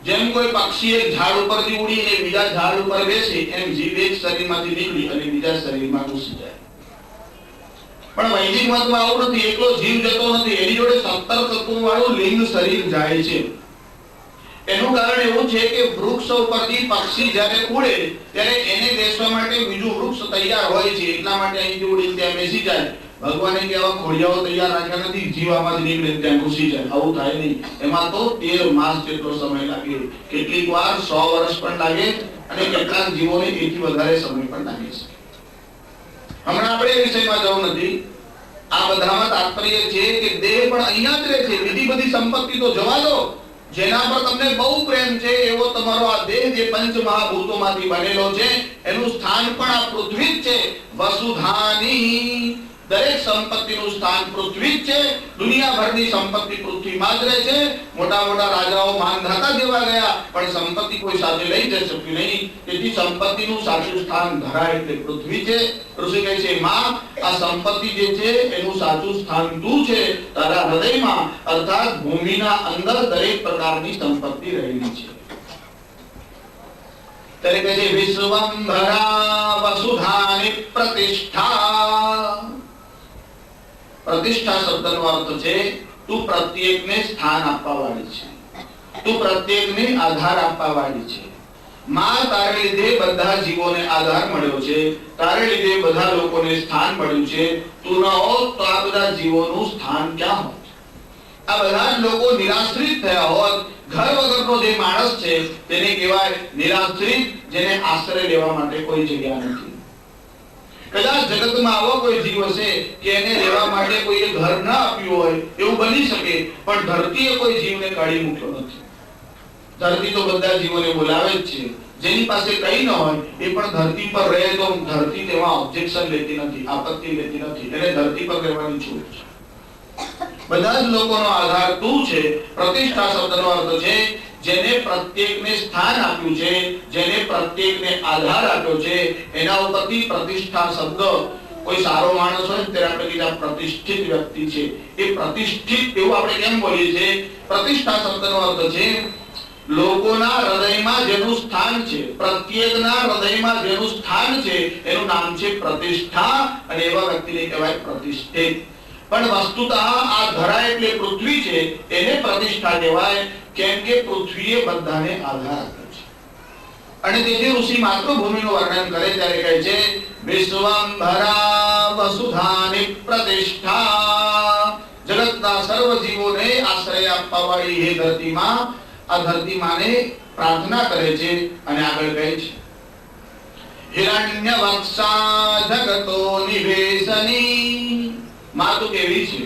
જેમ કોઈ પક્ષી એક ઝાડ ઉપરથી ઉડીને બીજા ઝાડ ઉપર બેસે એમ જીવ એક શરીરમાંથી નીકળી અને બીજા શરીરમાં ઘૂસી જાય. પણ વૈદિક મતમાં આવું નથી. એકલો જીવ જતો નથી, એની જોડે 17 તત્વો વાળું લિંગ શરીર જાય છે. એનું કારણ એવું છે કે વૃક્ષ ઉપરથી પક્ષી જ્યારે ઉડે ત્યારે એને બેસવા માટે બીજું વૃક્ષ તૈયાર હોય છે, એટલા માટે અહીંથી ઉડીને ત્યાં બેસી જાય. ભગવાને કે આવા ખોડિયાઓ તૈયાર રાખ્યા નથી, જીવ આમાંથી નીકળે ત્યાં ઘૂસી જાય. આવું થાય નહીં. એમાં તો 13 માસ જેટલો સમય લાગે, કેટલીક વાર 100 વર્ષ પણ લાગે અને કેટલાક જીવોને એથી વધારે સમય પણ લાગે છે. હમણાં આપણે એ વિષયમાં જવું નથી. આ બધામાં તાત્પર્ય છે કે દેહ પણ અહીંયા જ રહે છે. બીજી બધી સંપત્તિ તો જવા દો. જેના પર તમને બહુ પ્રેમ છે એવો તમારો આ દેહ જે પંચ મહાભૂતોમાંથી બનેલો છે એનું સ્થાન પણ આ પૃથ્વી જ છે. વસુધાની દરેક સંપત્તિનું સ્થાન પૃથ્વી જ છે. દુનિયાભરની સંપત્તિ પૃથ્વીમાં જ રહે છે. મોટા મોટા રાજાઓ માનધાતા જેવા ગયા પણ સંપત્તિ કોઈ સાથે લઈ જઈ શક્યું નહીં. તેથી સંપત્તિનું સાચું સ્થાન ધરા એટલે પૃથ્વી છે. ઋષિ કહે છે માં આ સંપત્તિ જે છે એનું સાચું સ્થાન તું છે તારા હૃદયમાં, અર્થાત ભૂમિના અંદર દરેક પ્રકારની સંપત્તિ રહેલી છે. ત્યારે કહે છે વિશ્વંભરા વસુધાની પ્રતિષ્ઠા. પ્રતિષ્ઠા શબ્દનો અર્થ છે તું પ્રત્યેકને સ્થાન આપવા વાળી છે, તું પ્રત્યેકને આધાર આપવા વાળી છે. માં તારે લીધે બધા જીવોને આધાર મળ્યો છે, તારે લીધે બધા લોકોને સ્થાન મળ્યું છે. તું ન હોત તો આ બધા જીવોનું સ્થાન ક્યાં હોત? આ બધા જ લોકો નિરાશ્રિત થયા હોત. ઘર વગરનો જે માણસ છે તેને કહેવાય નિરાશ્રિત, જેને આશ્રય લેવા માટે કોઈ જગ્યા નથી. કદાચ જગતમાં આવો કોઈ જીવ હશે કે એને રહેવા માટે કોઈએ ઘર ન આપ્યું હોય, એવું બની શકે, પણ ધરતીએ કોઈ જીવને કાઢી મૂક્યો નથી. ધરતી તો બધા જીવોને બોલાવે જ છે. જેની પાસે કઈ ન હોય એ પણ ધરતી પર રહે તો ધરતી તેમાં ઓબ્જેક્શન લેતી નથી, આપત્તિ લેતી નથી. એને ધરતી પર રહેવાની છૂટ છે. બધા જ લોકોનો આધાર તું છે. પ્રતિષ્ઠા શબ્દનો અર્થ છે જેને પ્રત્યેકને સ્થાન આપ્યું છે, જેને પ્રત્યેકને આધાર આપ્યો છે, એના ઉપરથી પ્રતિષ્ઠા શબ્દ. કોઈ સારો માણસ હોય ત્યારે આપણે કહીએ પ્રતિષ્ઠિત વ્યક્તિ છે. એ પ્રતિષ્ઠિત એવું આપણે કેમ બોલીએ છીએ? પ્રતિષ્ઠા શબ્દનો અર્થ છે લોકોના હૃદયમાં જેનું સ્થાન છે, પ્રત્યેકના હૃદયમાં જેનું સ્થાન છે એનું નામ છે પ્રતિષ્ઠા, અને એવા વ્યક્તિને કહેવાય પ્રતિષ્ઠિત. પણ વસ્તુતઃ આ ધરા એટલે પૃથ્વી છે, એને પ્રતિષ્ઠા કહેવાય, કેમ કે પૃથ્વીએ બધાને આધાર આપ્યો છે. અને તેથી ઋષિ માતૃભૂમિનું વર્ણન કરે ત્યારે કહે છે વિશ્વંભરા વસુધાની પ્રતિષ્ઠા. જગતના સર્વ જીવોને આશ્રય આપવા વાળી હે ધરતીમાં, આ ધરતી માને પ્રાર્થના કરે છે અને આગળ કહે છે હિરણ્યવક્ષા જગતો નિવેશની. માં તો કેવી છે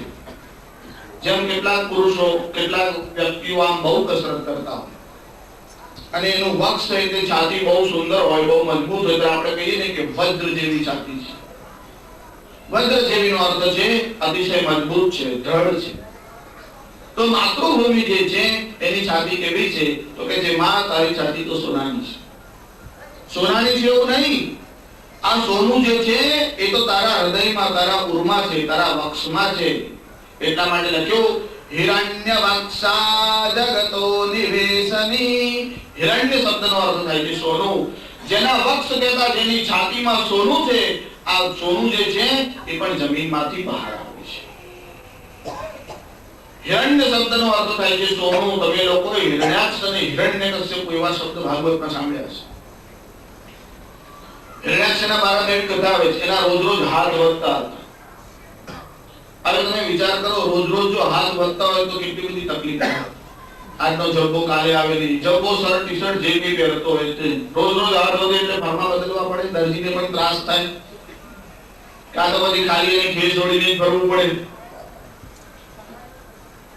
જેમ કેટલાક પુરુષો, કેટલાક વ્યક્તિઓ આમ બહુ કસરત કરતા હોય અને એનું વક્ષ છે તે છાતી બહુ સુંદર હોય, બહુ મજબૂત હોય, તો આપણે કહીએ ને કે વજ્ર જેવી છાતી છે. વજ્ર જેવીનો અર્થ છે અતિશય મજબૂત છે, દ્રઢ છે. તો માતૃભૂમિ જે છે એની છાતી કેવી છે? તો કે જે માં તારી છાતી તો સોનાની છે. સોનાની છે એવું નહીં, આ સોનું જે છે એ તો તારા હૃદયમાં, તારા ઉરમાં છે, તારા વક્ષમાં છે. એટલા માટે લખ્યું હિરણ્યવક્ષા જગતો નિવેશની. હિરણ્ય શબ્દનો અર્થ થાય છે સોનું. જેના વક્ષ કહેતા જેની છાતીમાં સોનું છે, આ સોનું જે છે એ પણ જમીનમાંથી બહાર આવે છે. હિરણ્ય શબ્દનો અર્થ થાય છે સોનું. તમે લોકો હિરણ્યાક્ષ અને હિરણ્યકશ્યપ એવા શબ્દ ભાગવતમાં સાંભળ્યા છે. હિરણ્યાક્ષના બારામાં એક કથા આવે છે, એના રોજ રોજ હાથ વધતા હતા. હવે તમે વિચાર કરો, રોજ રોજ જો હાથ વધતા હોય તો કેટલી બધી તકલીફ થાય. આજનો જબ્બો કાલે આવે નહીં, જબ્બો શર્ટ ટી-શર્ટ જે બી પહેરતો હોય તે રોજ રોજ હાથ વધે એટલે ફરમા બદલવા પડે, દર્દીને પણ ત્રાસ થાય. કાં તો પછી ખાલી એની ખેસ જોડીને ફરવું પડે.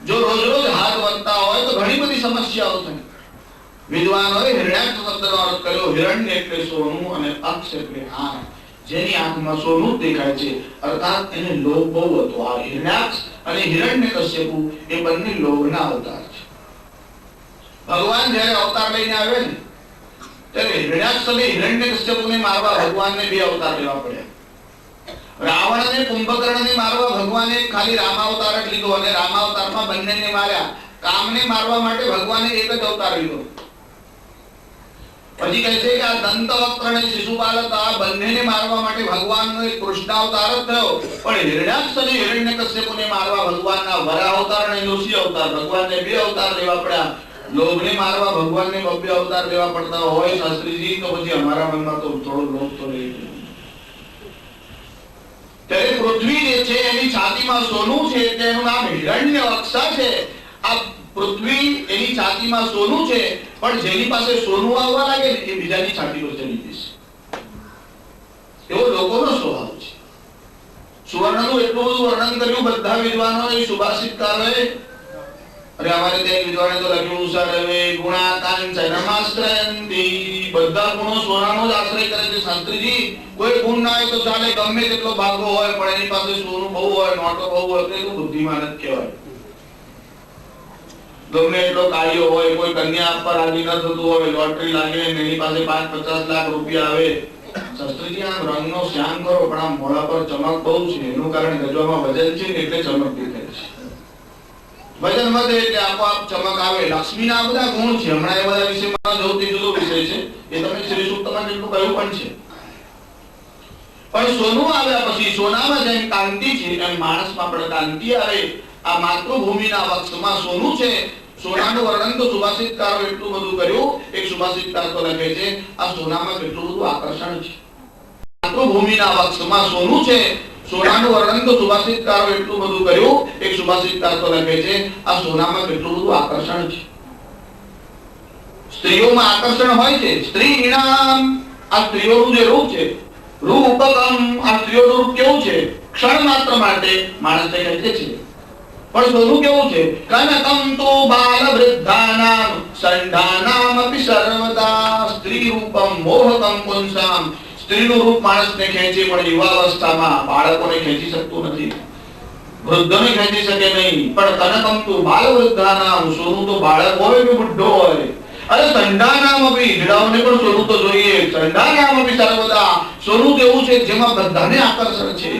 જો રોજ રોજ હાથ વધતા હોય તો ઘણી બધી સમસ્યાઓ થાય. વિદ્વાનોએ હિરણ્યાક્ષ શબ્દનો અર્થ કર્યો. હિરણ્ય એટલે સોનું અને અક્ષ એટલે આંખ. જેની આંખમાં સોનું દેખાય છે, અર્થાત એને લોભ બહુ હતો. આ હિરણ્યાક્ષ અને હિરણ્યકશ્યપુ એ બંને લોભના અવતાર છે. ભગવાન જ્યારે અવતાર લઈને આવે ને ત્યારે હિરણ્યાક્ષ અને હિરણ્યકશ્યપુને મારવા ભગવાનને બે અવતાર લેવા પડ્યા. રાવણને કુંભકર્ણને મારવા ભગવાને ખાલી રામાવતાર જ લીધો અને રામાવતારમાં બંનેને માર્યા. કામને મારવા માટે ભગવાને એક જ અવતાર લીધો. પછી કહે છે કે આ દંતવક્ત્ર અને શિશુપાલક આ બંનેને મારવા માટે ભગવાનનો એક કૃષ્ણાવતાર જ થયો. પણ હિરણ્યાક્ષ અને હિરણ્યકશ્યપુને મારવા ભગવાનના વરાહ અવતાર અને નૃસિંહ અવતાર, ભગવાનને બે અવતાર લેવા પડ્યા. લોભને મારવા ભગવાનને બબ્બે અવતાર લેવા પડતા હોય શાસ્ત્રીજી, તો પછી અમારા મનમાં તો થોડો લોભ તો રહી ગયો. ત્યારે પૃથ્વી જે છે એની છાતીમાં સોનું છે, તેનું નામ હિરણ્યવક્ષા છે. આ પૃથ્વી એની છાતીમાં સોનું છે, પણ જેની પાસે સોનું આવવા લાગે ને એ બીજાની છાતી પર ચડી જશે. એવો લોકોનો સ્વભાવ છે. સુવર્ણનું એટલું બધું વર્ણન કર્યું બધા વિદ્વાનોએ, સુભાષિતકારોએ. અરે અમારે ત્યાં વિદ્વાને તો લખ્યું સર્વે ગુણા કાંચનમાશ્રયંતિ, બધા ગુણો સોનાનો જ આશ્રય કરે છે શાસ્ત્રીજી. કોઈ ગુણ ના હોય તો ચાલે, ગમે તેટલો ભાગો હોય, પણ એની પાસે સોનું બહુ હોય, નોટો બહુ હોય તો એનું બુદ્ધિમાન જ કહેવાય. ગમે એટલો કાર્યો હોય, કોઈ કન્યા પર રાજી ન થતું હોય, લોટરી લાગે ને એની પાસે 5-50 લાખ રૂપિયા આવે, શાસ્ત્રીજી આમ રંગનો શ્યામ કરો, પણ આમ મોઢા પર ચમક બહુ છે. એનું કારણ ગજવામાં વજન છે ને એટલે ચમક દેખાય છે. વજન વધે એટલે આપોઆપ ચમક આવે. લક્ષ્મીના બધા ગુણ છે. હમણાં એ બધા વિષયમાં જોતી જુદો વિષય છે, એ તમે શ્રી સૂક્તમાં જેટલું કહ્યું પણ છે. પણ સોનું આવ્યા પછી સોનામાં જેમ કાંતિ છે એમ માણસમાં પણ કાંતિ આવે. આ માતૃભૂમિના વક્ષમાં સોનું છે. સોનાનું વર્ણન તો સુભાષિતકારો એટલું બધું કર્યું. એક સુભાષિતકાર તો લખે છે આ સોનામાં કેટલું બધું આકર્ષણ છે. માતૃભૂમિના વક્ષમાં સોનું છે. સોનાનું વર્ણન તો સુભાષિતકારો એટલું બધું કર્યું. એક સુભાષિતકાર તો લખે છે આ સોનામાં કેટલું બધું આકર્ષણ છે. સ્ત્રીઓમાં આકર્ષણ હોય છે. સ્ત્રીણામ, આ સ્ત્રીઓનું જે રૂપ છે, રૂપકમ, આ સ્ત્રીઓનું રૂપ કેવું છે? ક્ષણ માત્ર માટે માણસને ખેંચે છે. પણ સોનું કેવું છે? કનકમ તો બાલ વૃદ્ધાનામ સંઢાનામ અપી સર્વદા, સ્ત્રી રૂપમ મોહકમ પુંસામ. સ્ત્રીનું રૂપ માણસને ખેંચે, પણ યુવાવસ્થામાં બાળકોને ખેંચી શકતું નથી, વૃદ્ધોને ખેંચી શકે નહીં. પણ કનકમ તો બાલ વૃદ્ધાનામ, સોનું તો બાળક હોય કે બુઢ્ઢો હોય. અરે સંઢાનામ અપી, હીરાઓને પણ સોનું તો જોઈએ. સંઢાનામ અપી સર્વદા, સોનું કેવું છે? જેમાં બધાને આકર્ષણ છે.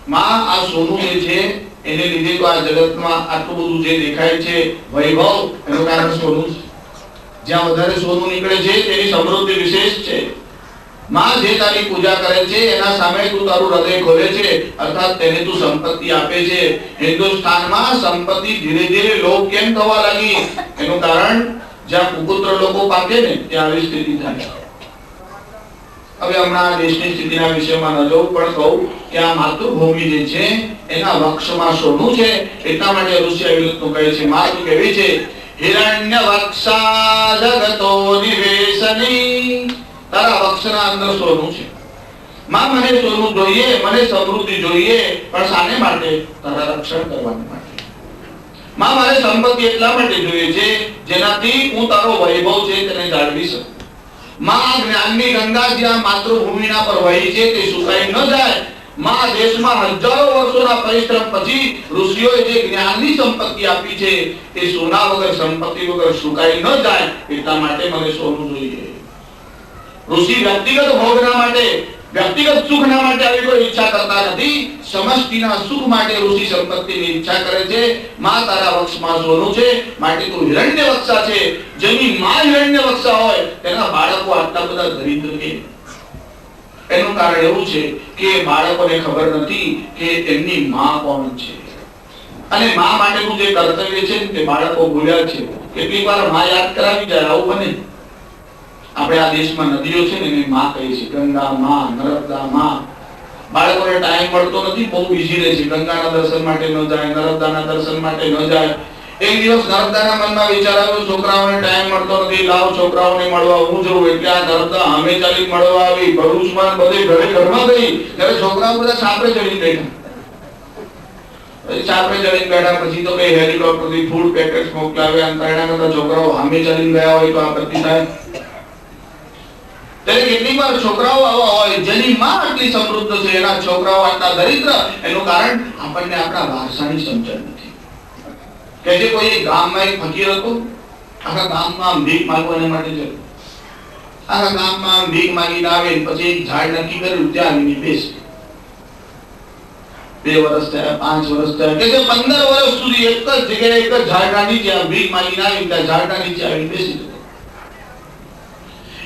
માં આ સોનું જે છે એને લીધે તો આ જગતમાં આટલું બધું જે દેખાય છે વૈભવ, એનું કારણ સોનું છે. જ્યાં વધારે સોનું નીકળે છે તેની સમૃદ્ધિ વિશેષ છે. માં જે તારી પૂજા કરે છે એના સામે તું તારું હૃદય ખોલે છે, અર્થાત તેને તું સંપત્તિ આપે છે. હિન્દુસ્તાનમાં સંપત્તિ ધીરે ધીરે લોપ કેમ થવા લાગી? એનું કારણ જ્યાં કુપુત્ર લોકો પાકે ને ત્યાં આવી સ્થિતિ થાય. હવે હમણાં દેશની સ્થિતિના વિષયમાં ન જવું, પણ કહું કે આ માતૃભૂમિ જે છે એના વક્ષમાં સોનું છે. એટલા માટે ઋષિ અવિરતનું કહે છે, માતૃ કેવી છે? હિરણ્ય વક્ષા જગતો નિવેશની, તારા વક્ષના અંદર સોનું છે. માં મને સોનું જોઈએ, મને સમૃદ્ધિ જોઈએ, પણ શાને માટે? તારા રક્ષણ કરવા માટે. માં મારે સંપત્તિ એટલા માટે જોઈએ છે જેનાથી હું તારો વૈભવ છે તેને જાળવી શકું. માં જ્ઞાનની ગંગા જ્યાં માતૃભૂમિના પર વહી છે તે સુકાઈ ન જાય. માં દેશમાં હજારો વર્ષોના પરિશ્રમ પછી ઋષિઓએ જે જ્ઞાનની સંપત્તિ આપી છે તે સોના વગર, સંપત્તિ વગર સુકાઈ ન જાય. એટલા માટે મને સોનું જોઈએ. ઋષિ વ્યક્તિગત ભોગના માટે, વ્યક્તિગત સુખના માટે આવી કોઈ ઈચ્છા કરતા નથી. સમષ્ટિના સુખ માટે ઋષિ સંપત્તિની ઈચ્છા કરે છે. માં તારા વક્ષમાં સોનું છે માટે તું હિરણ્યવક્ષા છે. જેની માં હિરણ્યવક્ષા હોય તેના બાળકો આટલા બધા દરિદ્ર કેમ? એનું કારણ એવું છે કે બાળકોને ખબર નથી કે એમની માં કોણ છે, અને માં માટેનું જે કર્તવ્ય છે તે બાળકો ભૂલ્યા છે. કેટલીક વાર માં યાદ કરાવી જાય. આવું બને. આપણે આ દેશમાં નદીઓ છે ને એને માં કહે છે. ગંગા માં, નર્મદા માં. બાળકોને ટાઈમ મળતો નથી, બહુ બિઝી રહે છે. ગંગાના દર્શન માટે ન જાય, નર્મદાના દર્શન માટે ન જાય. એક દિવસ નર્મદાના મનમાં વિચાર આવ્યો, છોકરાઓને ટાઈમ મળતો નથી, લાવ છોકરાઓને મળવા હું જઉં. એટલે આ નર્મદા અમે ચાલી મળવા આવી. ભરૂચમાં બધે ઘરમાં ગઈ ત્યારે છોકરાઓ બધા છાપરે ચડીને બેઠા. છાપરે ચડીને બેઠા પછી તો કઈ હેલિકોપ્ટર થી ફૂડ પેકેટ્સ મોકલાવ્યા. અંતરણા કરતા છોકરાઓ સામે ચાલીને ગયા હોય તો આપત્તિ થાય. ત્યારે કેટલીક વાર છોકરાઓ આવા હોય જેની માં આટલી સમૃદ્ધ છે, એના છોકરાઓ આટલા દરિદ્ર. એનું કારણ આપણને આપણા વારસાની સમજણ નથી. કે જે કોઈ ગામમાં એક ફકીર હતો, આખા ગામમાં ભીખ માંગવા માટે જતો. આખા ગામમાં ભીખ માંગીને આવે પછી એક ઝાડ નક્કી કર્યું, ત્યાં આવીને બેસે. 2 વર્ષ થયા, 5 વર્ષ થયા, કે 15 વર્ષ સુધી એક જ જગ્યાએ એક જ ઝાડના નીચે ભીખ માંગીને આવી ત્યાં ઝાડના નીચે આવીને બેસી જતો.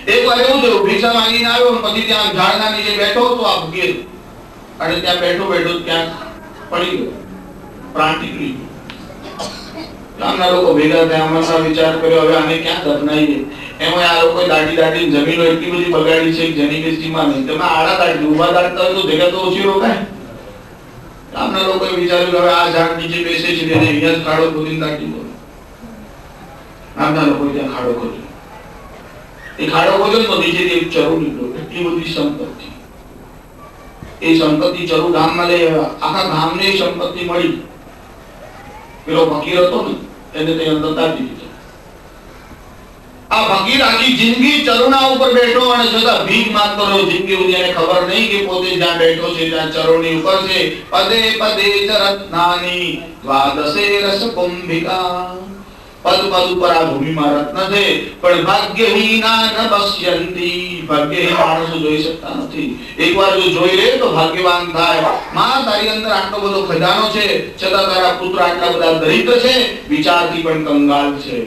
એકવાર એવું થયું, ભિક્ષા માંગીને આવ્યો પછી ત્યાં ઝાડના નીચે બેઠો તો આ ફકીર, અને ત્યાં બેઠો બેઠો ત્યાં પડી ગયો, પ્રાણ નીકળી ગયો. ગામના લોકો ભેગા થયા, મનમાં વિચાર કર્યો હવે આને ક્યાં દફનાઈએ. એમાં આ લોકો દાઢી જમીનો એટલી બધી બગાડી છે જેની કે સીમા નહીં. તમે આડા દાઢી ઊભા દાઢતા હોય તો જગ્યા તો ઓછી રોકાય. ગામના લોકોએ વિચાર્યું કે હવે આ ઝાડ નીચે બેસે છે એને અહીંયા જ ખાડો ખોદીને દાઢી દો. ગામના લોકોએ ત્યાં ખાડો ખોદ્યો. એ ખાડો ખોદ્યો તો નીચેથી એક ચરુ નીકળ્યો, એટલી બધી સંપત્તિ. એ સંપત્તિ ચરુ ગામમાં લઈ આવ્યા, આખા ગામને એ સંપત્તિ મળી. પેલો ફકીર હતો ને એને તે અંદર દાટી દીધો. આ ફકીર આખી જિંદગી ચરુના ઉપર બેઠો અને છતાં ભીખ માંગતો રહ્યો. જિંદગી સુધી એને ખબર નહીં કે પોતે જ્યાં બેઠો છે ત્યાં ચરુની ઉપર છે. પદે પદે ચરત્નાની દ્વાદશે રસ કુંભિકા. પદ પદ ઉપર આ ભૂમિમાં રત્ન છે, પણ ભાગ્યહીના ન પશ્યંતી. ભાગ્યહીન માણસો જોઈ શકતા નથી. એકવાર જો જોઈ લે તો ભાગ્યવાન થાય. માં તારી અંદર આટલો બધો ખજાનો છે, છતાં તારા પુત્ર આટલા બધા દરિદ્ર છે, વિચારથી પણ કંગાળ છે.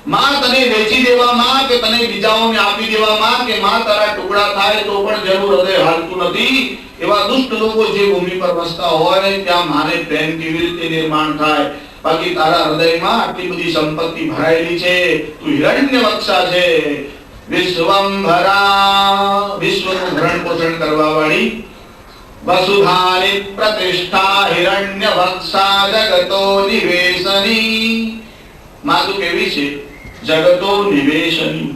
માં તને વેચી દેવા માં કે તને બીજાઓને આપી દેવા માં કે માં તારા ટુકડા થાય તો પણ જેનું હૃદય હાલતું નથી. એવા દુષ્ટ લોકો જે ભૂમિ પર વસતા હોય ત્યાં માને પ્રેમ કેવી રીતે નિર્માણ થાય. બાકી તારા હૃદયમાં આટલી બધી સંપત્તિ ભરાયેલી છે. તું હિરણ્યવક્ષા છે, વિશ્વંભરા, વિશ્વનું ભરણ પોષણ કરવા વાળી. વસુધાની પ્રતિષ્ઠા હિરણ્યવક્ષા જગતો નિવેશની. માં તું કેવી છે? જગતો નિવેશની.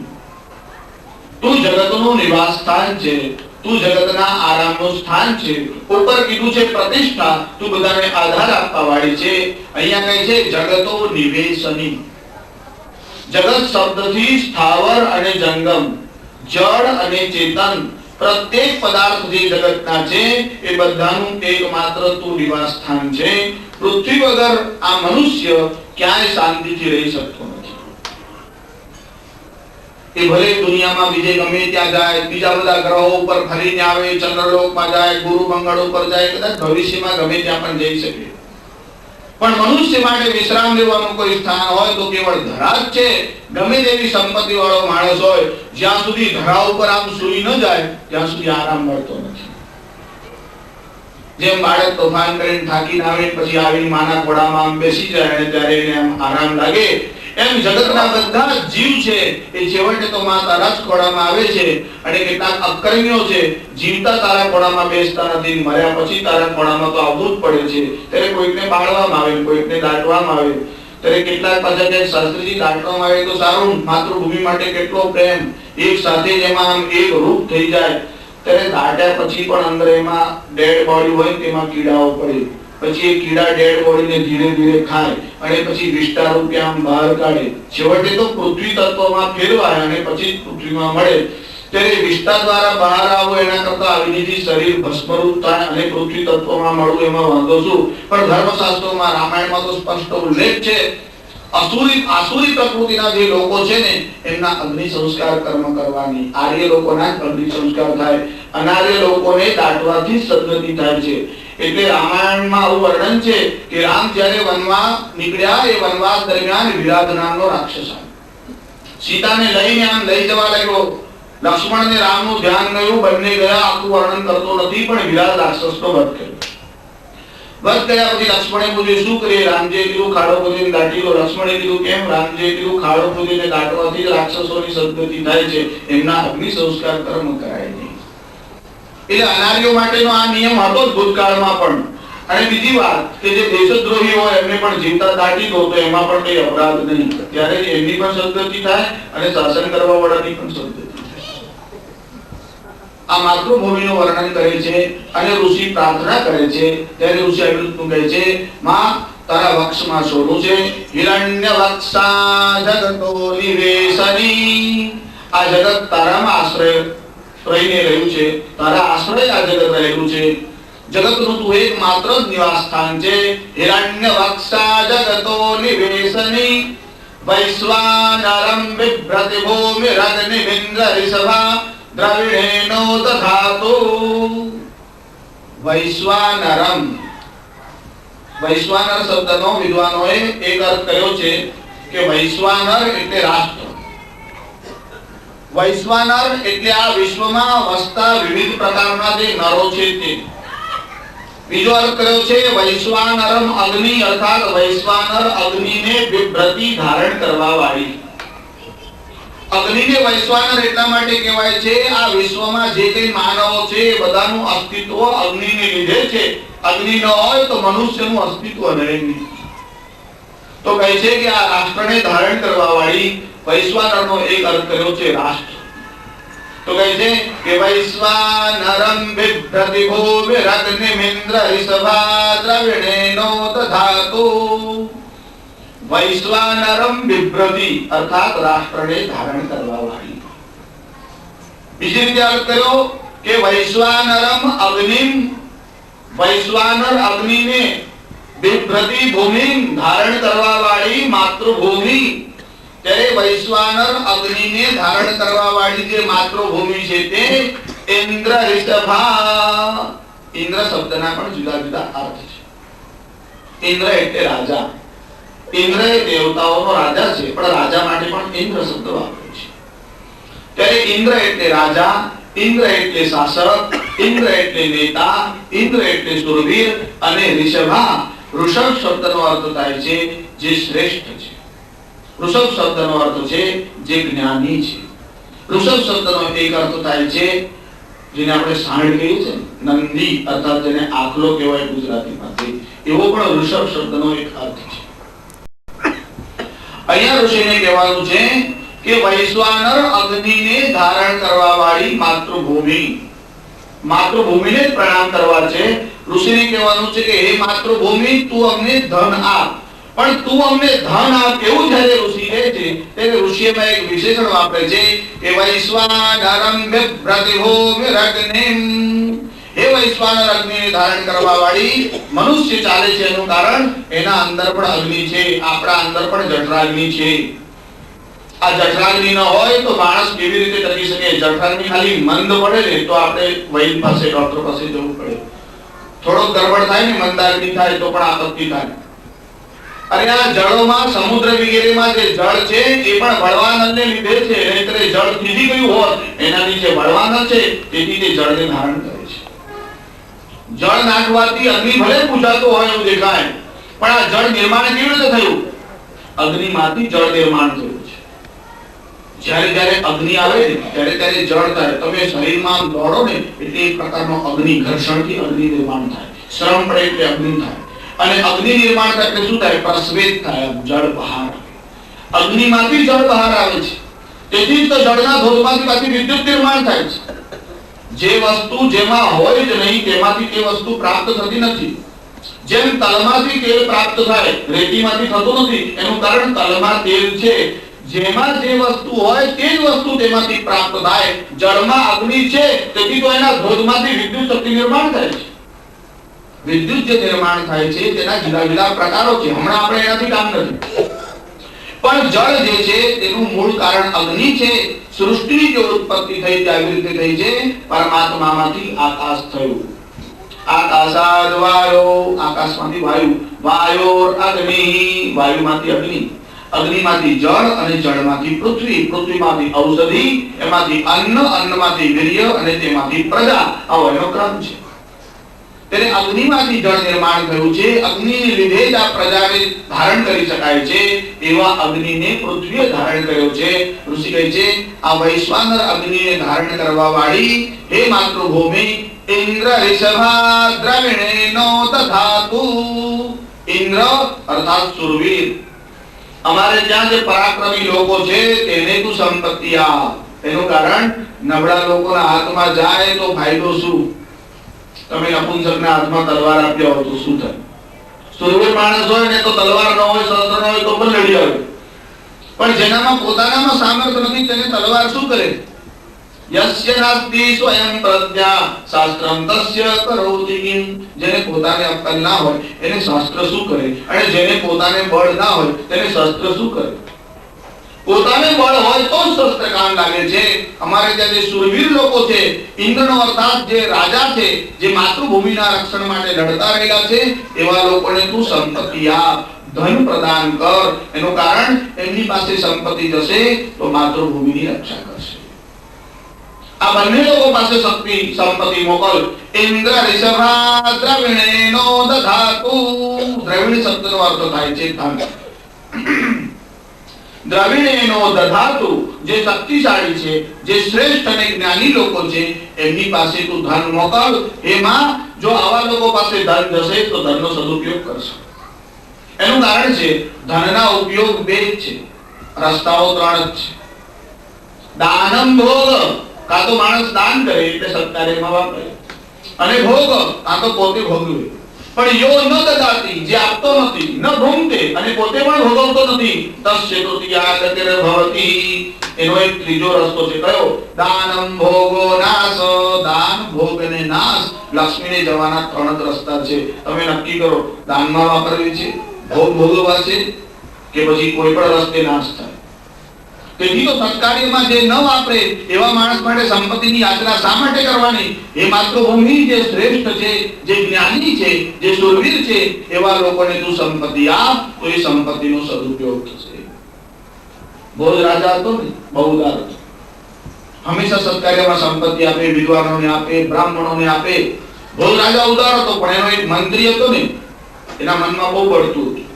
તું જગતનું નિવાસ સ્થાન છે, તું જગતના આરામનું સ્થાન છે. ઉપર કીધું છે પ્રતિષ્ઠા, તું બધાને આધાર આપવા વાળી છે. અહીંયા કહે છે જગતો નિવેશની. જગત શબ્દથી સ્થાવર અને જંગમ, જળ અને ચેતન, પ્રત્યેક પદાર્થ જે જગતના છે એ બધાનું એકમાત્ર તું નિવાસ સ્થાન છે. પૃથ્વી વગર આ મનુષ્ય ક્યાંય શાંતિથી રહી શકતો નથી. એ ભલે દુનિયામાં બીજે ગમે ત્યાં જાય, બીજા બધા ગ્રહો ઉપર ફરીને આવે, ચંદ્રલોકમાં જાય, ગુરુ મંગળ ઉપર જાય, કદાચ ભવિષ્યમાં ગમે ત્યાં પણ જઈ શકે. પણ મનુષ્ય માટે વિશ્રામ લેવાનું કોઈ સ્થાન હોય તો કેવળ ધરા જ છે. ગમે તેવી સંપત્તિ વાળો માણસ હોય, જ્યાં સુધી ધરા ઉપર આમ સૂઈ ન જાય ત્યાં સુધી આરામ મળતો નથી. જેમ બાળક તોફાન કરીને થાકીને આવે પછી આવીને માના ખોળામાં આમ બેસી જાય અને ત્યારે એને આમ આરામ લાગે, એમ જગતના બધા જીવ છે એ છેવટે તો માં તારા જ ખોળામાં આવે છે. અને કેટલાક અકર્મીઓ છે, જીવતા તારા ખોળામાં બેસતા નથી, મર્યા પછી તારા ખોળામાં તો આવવું જ પડે છે. ત્યારે કોઈકને બાળવામાં આવે, કોઈકને દાટવામાં આવે. ત્યારે કેટલાક પાછા કે શાસ્ત્રીજી દાટવામાં આવે તો સારું, માતૃભૂમિ માટે કેટલો પ્રેમ, એક સાથે જ એમાં આમ એક રૂપ થઈ જાય. ત્યારે દાટ્યા પછી પણ અંદર એમાં ડેડ બોડી હોય તેમાં કીડાઓ પડે. પછી એ કીડા ડેડ બોડીને ધીરે ધીરે ખાય અને પછી વિષ્ટા રૂપે આમ બહાર કાઢે. છેવટે તો પૃથ્વી તત્વમાં ફેરવાય અને પછી પૃથ્વીમાં મળે. ત્યારે વિષ્ટા દ્વારા બહાર આવો એના કરતા અવિનિધિ શરીર ભસ્મરૂપ થાય અને પૃથ્વી તત્વમાં મળવું એમાં વાંધો શું? પણ ધર્મશાસ્ત્રોમાં, રામાયણમાં તો સ્પષ્ટ ઉલ્લેખ છે. આસુરી પ્રકૃતિના જે લોકો છે ને એમના અગ્નિ સંસ્કાર કર્મ કરવાની. આર્ય લોકોના અગ્નિ સંસ્કાર થાય, અનાર્ય લોકોને દાટવાથી સદગતિ થાય છે. એટલે રામાયણમાં આવું વર્ણન છે કે રામ જ્યારે વનમાં નીકળ્યા એ વનવાસ દરમિયાન વિરાટ નામનો રાક્ષસ આવ્યો. સીતાને લઈને આમ લઈ જવા લાગ્યો. લક્ષ્મણને રામનું ધ્યાન ગયું, બંને ગયા. આખું વર્ણન કરતો નથી પણ વિરાટ રાક્ષસનો વધ કર્યો. વધ કર્યા પછી લક્ષ્મણે પૂછ્યું શું કરીએ? રામજીએ કીધું ખાડો ખોદીને દાટી દો. લક્ષ્મણે કીધું કેમ? રામજીએ કીધું ખાડો ખોદીને દાટવાથી જ રાક્ષસોની સદગતિ થાય છે, એમના અગ્નિ સંસ્કાર કર્મ કરાય નહીં. એટલે અનાર્યો માટેનો આ નિયમ હતો જ ભૂતકાળમાં પણ. અને બીજી વાત કે જે દેશદ્રોહી હોય એમને પણ જીવતા દાટી દો તો એમાં પણ કઈ અપરાધ નહીં. ત્યારે એમની પણ સદગતિ થાય અને શાસન કરવા વાળાની પણ સદગતિ થાય. આ માતૃભૂમિનું વર્ણન કરે છે અને ઋષિ પ્રાર્થના કરે છે. ત્યારે ઋષિ આવી રીતનું કહે છે, માં તારા વક્ષમાં સોનું છે, હિરણ્ય વક્ષા જગતો નિવેશની. આ જગત તારામાં આશ્રય રહીને રહ્યું છે, તારા આશ્રય આ જગત રહેલું છે. જગતનું તું એકમાત્ર જ નિવાસ સ્થાન છે. હિરણ્ય વક્ષા જગતો નિવેશની. વૈશ્વાનરમ બિભ્રતિ ભૂમિ રગ્નિમિન્દ્ર રિષભા દ્રવિણેનો દધાતુ. વૈશ્વાનરમ, વૈશ્વાનર શબ્દનો વિદ્વાનોએ એક અર્થ કર્યો છે કે વૈશ્વાનર એટલે રાષ્ટ્ર. વૈશ્વાનર એટલે આ વિશ્વમાં વસતા વિવિધ પ્રકારના જે નરો છે તે. બીજો અર્થ કર્યો છે વૈશ્વાનરમ અગ્નિ, અર્થાત વૈશ્વાનર અગ્નિને વિભ્રતિ ધારણ કરવા વાળી. અગ્નિને વૈશ્વાનર એટલા માટે કહેવાય છે આ વિશ્વમાં જે કઈ માનવો છે બધાનું અસ્તિત્વ અગ્નિને લીધે છે. અગ્નિ ન હોય તો મનુષ્યનું અસ્તિત્વ રહે નહીં. તો કહે છે કે આ રાષ્ટ્રને ધારણ કરવા વાળી વૈશ્વાનરનો એક અર્થ કર્યો છે રાષ્ટ્ર. તો કહે છે કે વૈશ્વાનરમ બિભ્રતિ ભૂમિરગ્નિમિન્દ્ર રિષભા દ્રવિણેનો દધાતુ. વૈશ્વાનરમ બિભ્રતિ અર્થાત રાષ્ટ્રને ધારણ કરવા વાળી. બીજી રીતે અર્થ કર્યો કે વૈશ્વાનરમ અગ્નિમ, વૈશ્વાનર અગ્નિને બિભ્રતિ ભૂમિ ધારણ કરવા વાળી માતૃભૂમિ. ત્યારે વૈશ્વાનર અગ્નિને ધારણ કરવા વાળી જે માતૃભૂમિ છે તે ઇન્દ્ર રિષભા. ઇન્દ્ર શબ્દના પણ જુદા જુદા અર્થ છે. ઇન્દ્ર એટલે રાજા. ઇન્દ્ર એ દેવતાઓનો રાજા છે, પણ રાજા માટે પણ ઇન્દ્ર શબ્દ વાપરે છે. ત્યારે ઇન્દ્ર એટલે રાજા, ઇન્દ્ર એટલે શાસક, ઇન્દ્ર એટલે નેતા, ઇન્દ્ર એટલે શૂરવીર અને રિષભા ઋષભ શબ્દનો અર્થ થાય છે જે શ્રેષ્ઠ છે. ઋષભ શબ્દનો અર્થ છે જે જ્ઞાની છે. ઋષભ શબ્દનો એક અર્થ થાય છે જેને આપણે સાંડ કહીએ છીએ, નંદી અર્થાત જેને આખલો કહેવાય ગુજરાતીમાં, એવો પણ ઋષભ શબ્દનો એક અર્થ છે. અહીંયા ઋષિને કહેવાનું છે કે વૈશ્વાનર અગ્નિને ધારણ કરવા વાળી માતૃભૂમિ. માતૃભૂમિને જ પ્રણામ કરવા છે. ઋષિને કહેવાનું છે કે હે માતૃભૂમિ, તું અમને ધન આપ. પણ તું અમને ધન આપ કેવું જ્યારે ઋષિ કહે છે ત્યારે ઋષિમાં એક વિશેષણ વાપરે છે કે વૈશ્વાનરમ બિભ્રતિ ભૂમિરગ્નિમ. હે વૈશ્વાનર અગ્નિને ધારણ કરવા વાળી. મનુષ્ય ચાલે છે એનું કારણ એના અંદર પણ અગ્નિ છે, આપણા અંદર પણ જઠરાગ્નિ છે. આ જઠરાગ્નિ ન હોય તો માણસ કેવી રીતે ટકી શકે? જઠરાગ્નિ ખાલી મંદ પડે ને તો આપણે વૈદ પાસે, ડોક્ટર પાસે જવું પડે. થોડો ગરબડ થાય ને, મંદાગ્નિ થાય તો પણ આપત્તિ થાય. અને આ જળોમાં, સમુદ્ર વગેરેમાં જે જળ છે એ પણ વળવાનળને લીધે છે. નહીંતર જળ થીજી ગયું હોત, એના નીચે વળવાનળ છે તેથી તે જળને ધારણ કરે છે. જળ નાખવાથી અગ્નિ ભલે પૂજાતો હોય એવું દેખાય, પણ આ જળ નિર્માણ કેવી રીતે થયું? અગ્નિમાંથી જળ નિર્માણ થયું છે. જ્યારે જ્યારે અગ્નિ આવે ને ત્યારે જળ થાય. તમે શરીરમાં દોડો ને એટલે એક પ્રકારનો અગ્નિ, ઘર્ષણથી અગ્નિ નિર્માણ થાય. શ્રમ પડે એટલે અગ્નિ થાય. અને અગ્નિ નિર્માણ થાય એટલે શું થાય? પ્રસ્વેદ થાય, જળ બહાર. અગ્નિમાંથી જળ બહાર આવે છે. તેથી જ તો જળના ધોધમાંથી પાછી વિદ્યુત નિર્માણ થાય છે. જે વસ્તુ જેમાં હોય જ નહીં તેમાંથી તે વસ્તુ પ્રાપ્ત થતી નથી. જેમ તલમાંથી તેલ પ્રાપ્ત થાય, રેતીમાંથી થતું નથી. એનું કારણ તલમાં તેલ છે. જેમાં જે વસ્તુ હોય તે જ વસ્તુ તેમાંથી પ્રાપ્ત થાય. જળમાં અગ્નિ છે તેથી તો એના ધોધમાંથી વિદ્યુત શક્તિ નિર્માણ થાય છે. વિદ્યુત જે નિર્માણ થાય છે તેના જુદા જુદા પ્રકારો છે. હમણાં આપણે એનાથી કામ નથી. પણ જળ જે છે તેનું મૂળ કારણ અગ્નિ છે. સૃષ્ટિની જે ઉત્પત્તિ થઈ તે આવી રીતે થઈ છે. પરમાત્મામાંથી આકાશ થયું. આકાશાદ વાયો, આકાશમાંથી વાયુ, વાયોર અગ્નિ, વાયુમાંથી અગ્નિ, અગ્નિમાંથી જળ અને જળમાંથી પૃથ્વી, પૃથ્વીમાંથી ઔષધિ, એમાંથી અન્ન, અન્નમાંથી વીર્ય અને તેમાંથી પ્રજા. આવો એનો ક્રમ છે. તેને અગ્નિમાંથી જળ નિર્માણ થયું છે. અગ્નિને લીધે જ આ પ્રજાને ધારણ કરી શકાય છે. એવા અગ્નિને પૃથ્વીએ ધારણ કર્યો છે. ઋષિ કહે છે આ વૈશ્વાનર અગ્નિને ધારણ કરવા વાળી હે માતૃભૂમિ, ઇન્દ્ર રિષભા દ્રવિણેનો દધાતુ. ઇન્દ્ર અર્થાત શૂરવીર. અમારે ત્યાં જે પરાક્રમી લોકો છે તેને તું સંપત્તિ આપ. એનું કારણ નબળા લોકોના હાથમાં જાય તો ફાયદો શું? તમે નપુંસકના હાથમાં તલવાર આપ્યા હોય તો શું થાય? શૂરવીર માણસ હોય ને તો તલવાર ન હોય, શસ્ત્ર ન હોય તો પણ લડી આવે. પણ જેનામાં પોતાનામાં સામર્થ્ય નથી તેને તલવાર શું કરે? યસ્ય નાસ્તિ સ્વયં પ્રજ્ઞા શાસ્ત્રમ તસ્ય કરોતિ કિમ. જેને પોતાને અક્કલ ના હોય એને શાસ્ત્ર શું કરે? અને જેને પોતાને બળ ના હોય તેને શસ્ત્ર શું કરે? પોતાને બળ હોય તો જ શસ્ત્ર કામ લાગે છે. અમારે ત્યાં જે શૂરવીર લોકો છે, ઇન્દ્રનો અર્થાત જે રાજા છે, જે માતૃભૂમિના રક્ષણ માટે લડતા રહેલા છે, એવા લોકોને તું સંપત્તિ આપ, ધન પ્રદાન કર. એનું કારણ એમની પાસે સંપત્તિ જશે તો માતૃભૂમિની રક્ષા કરશે. આ બંને લોકો પાસે સંપત્તિ મોકલ. ઇન્દ્ર ઋષભા દ્રવિણેનો દધાતુ. દ્રવિણ શબ્દનો અર્થ થાય છે ધન. દ્રવિણેનો દધાતુ, જે શક્તિશાળી છે, જે શ્રેષ્ઠ અને જ્ઞાની લોકો છે, એમની પાસે તું ધન મોકલ. એમાં જો આવા લોકો પાસે ધન જશે તો ધનનો સદુપયોગ કરશે. એનું કારણ છે ધનના ઉપયોગ બે જ છે, રસ્તાઓ ત્રણ જ છે. દાનમ ભોગ, કાં તો માણસ દાન કરે એટલે સત્કાર્યમાં વાપરે, અને ભોગ કાં તો પોતે ભોગવે. પણ યો ન દદાતિ, જે આપતો નથી, ન ભૂંગતે, અને પોતે પણ ભોગવતો નથી, તસ્ય તૃતીયાગતિર ભવતિ. એનો એક ત્રીજો રસ્તો છે, કયો? દાનમ ભોગો નાશ. દાન, ભોગ અને નાશ, લક્ષ્મીને જવાના ત્રણ જ રસ્તા છે. તમે નક્કી કરો, દાનમાં વાપરવી છે, ભોગ ભોગવવા છે, કે પછી કોઈ પણ રસ્તે નાશ થાય. તેથી તો સત્કાર્યમાં જે ન વાપરે એવા માણસ માટે સંપત્તિની યાચના શા માટે કરવાની? એ માતૃભૂમિ જે શ્રેષ્ઠ છે, જે જ્ઞાની છે, જે શૂરવીર છે, એવા લોકોને તું સંપત્તિ આપ, તો એ સંપત્તિનો સદુપયોગ થશે. ભોજ રાજા હતો ને, બહુ ઉદાર હતો. હંમેશા સત્કાર્યમાં સંપત્તિ આપે, વિદ્વાનોને આપે, બ્રાહ્મણોને આપે. ભોજ રાજા ઉદાર હતો, પણ એનો એક મંત્રી હતો ને, એના મનમાં બહુ બળતું હતું.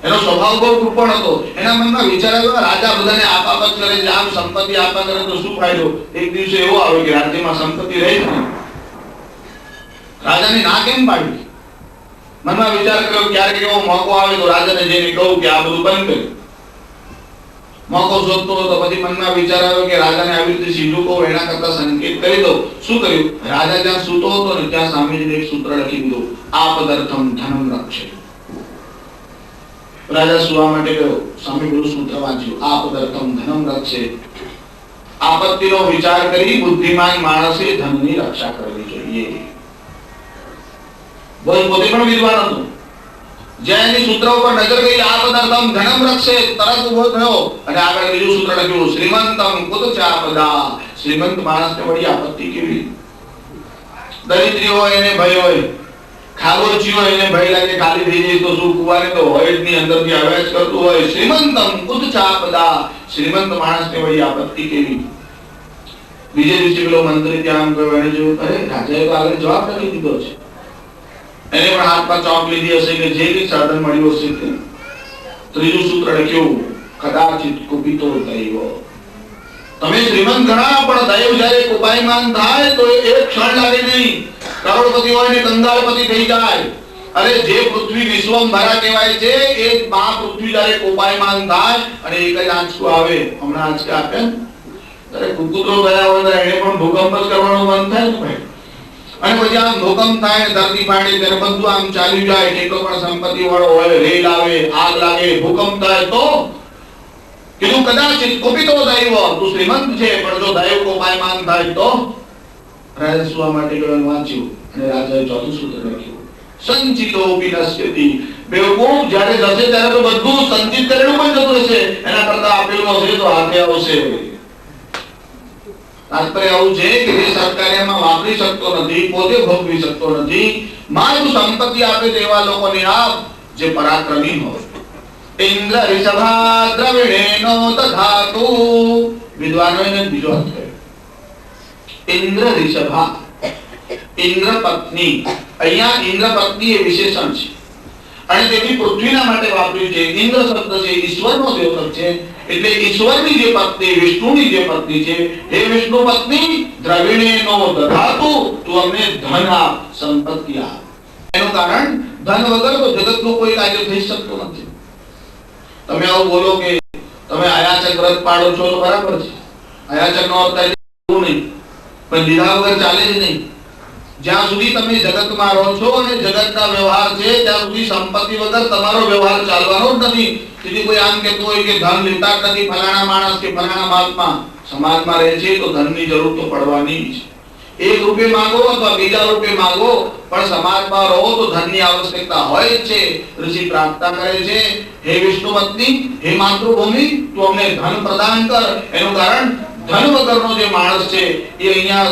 એનો સ્વભાવ બહુ કૃપણ હતો. એના મનમાં વિચાર આવ્યો, રાજા બધાને આપાપત કરે છે, આમ સંપત્તિ આપા કરે તો શું ફાયદો? એક દિવસે એવો આવ્યો કે રાજ્યમાં સંપત્તિ રહી જ નહીં. રાજાને ના કેમ પાડી? મનમાં વિચાર કર્યો, ક્યારેક એવો મોકો આવે તો રાજાને જઈને કહું કે આ બધું બંધ કરે. મોકો શોધતો હતો, પછી મનમાં વિચાર આવ્યો કે રાજાને આવી રીતે સીધું કહું એના કરતા સંકેત કરી દઉં. શું કર્યું? રાજા જ્યાં સૂતો હતો ને ત્યાં સામે જઈને એક સૂત્ર લખી દીધું, આપદર્થમ ધનમ રક્ષે. રાજા સુવા માટે ગયો, સામે પેલું સૂત્ર વાંચ્યું, આપદર્થમ ધનમ રક્ષે. આપત્તિનો વિચાર કરી બુદ્ધિમાન માણસે ધનની રક્ષા કરવી જોઈએ. પોતે પણ વિદ્વાન હતો. જ્યાં એની સૂત્ર ઉપર નજર ગઈ, આપદર્થમ ધનમ રક્ષે, તરત ઉભો થયો અને આગળ બીજું સૂત્ર લખ્યું, શ્રીમંતમ કુતચ આપદા. શ્રીમંત માણસને વળી આપત્તિ કેવી? દરિદ્રી હોય એને ભય હોય, ખાગોચી હોય એને ભય લાગે ખાલી થઈ જાય તો શું, કુવાને તો હોય જ ની, અંદરથી અવાજ કરતું હોય. શ્રીમંતમ કુતચ આપદા. શ્રીમંત માણસને વળી આપત્તિ કેવી? બીજે દિવસે પેલો મંત્રી ત્યાં ગયો, એને જોયું, અરે રાજાએ તો આગળ જવાબ લખી દીધો છે. એને પણ હાથમાં ચોક લીધી હશે કે જે કઈ સાધન મળ્યું હશે તે. ત્રીજું સૂત્ર લખ્યું, કદાચિત કુપિતો દૈવ. તમે શ્રીમંત ઘણા, પણ દૈવ જ્યારે કુપાયમાન થાય તો એક ક્ષણ લાગે નહીં. કરોડપતિ હોય ને કંગાળપતિ થઈ જાય. અરે જે પૃથ્વી વિશ્વંભરા કહેવાય છે, એ મા પૃથ્વી જ્યારે કોપાયમાન થાય અને એક જ આંચકો આવે, હમણાં આંચકા આપ્યા ને, ત્યારે કુકુતરો ગયા હોય તો એને પણ ભૂકંપ જ કરવાનું મન થાય ને ભાઈ. અને પછી આમ ભૂકંપ થાય, ધરતી ફાટે, ત્યારે બધું આમ ચાલ્યું જાય. કેટલો પણ સંપત્તિ વાળો હોય, રેલ આવે, આગ લાગે, ભૂકંપ થાય તો કીધું કદાચિત કુપિતો દૈવ. તું શ્રીમંત છે, પણ જો દૈવ કોપાયમાન થાય તો. રાજા સુવા માટે ગયો, વાંચ્યું અને રાજાએ ચોથું સૂત્ર લખ્યું, સંચિતો વિનશ્યતિ. બેવકૂફ, જ્યારે જશે ત્યારે તો બધું સંચિત કરેલું પણ જતું રહેશે, એના કરતા આપેલું હશે તો હાથે આવશે. તાત્પર્ય આવું છે કે જે સરકારીમાં વાપરી શકતો નથી, પોતે ભોગવી શકતો નથી, મારું સંપત્તિ આપે તેવા લોકોને આપ, જે પરાક્રમી હોય. ઇન્દ્ર ઋષભા દ્રવિણેનો દધાતુ. વિદ્વાનોને બીજો અર્થ થયો, ઇન્દ્ર ઋષભા, ઇન્દ્ર પત્ની. અહીંયા ઇન્દ્ર પત્ની એ વિશેષણ છે, અને તેથી પૃથ્વીના માટે વાપર્યું છે. ઇન્દ્ર શબ્દ છે ઈશ્વરનો દ્યોતક છે, એટલે ઈશ્વરની જે પત્ની, વિષ્ણુની જે પત્ની છે, હે વિષ્ણુ પત્ની, દ્રવિણેનો દધાતુ. તું અમને ધન આપ, સંપત્તિ આપ. એનું કારણ ધન વગર તો જગતનો કોઈ કાર્ય થઈ શકતો નથી. તમે આવું બોલો કે તમે અયાચક વ્રત પાડો છો તો બરાબર છે, અયાચક નો અર્થ નહીં, પણ લીધા વગર ચાલે જ નહીં. જ્યાં સુધી તમે જગતમાં રહો છો અને જગતના વ્યવહાર છે, ત્યાં સુધી સંપત્તિ વગર તમારો વ્યવહાર ચાલવાનો જ નથી. તેથી કોઈ આમ કહેતું હોય કે ધન લેતા જ નથી ફલાણા માણસ કે ફલાણા મહાત્મા, સમાજમાં રહે છે તો ધનની જરૂર તો પડવાની જ. એક રૂપે માંગો અથવા બીજા રૂપે માંગો, પણ સમાજમાં રહો તો ધનની આવશ્યકતા હોય જ છે. ઋષિ પ્રાર્થના કરે છે, હે વિષ્ણુ પત્ની, હે માતૃભૂમિ, તું અમને ધન પ્રદાન કર. એનું કારણ ધન વગરનો જે માણસ છે એ અહીંયા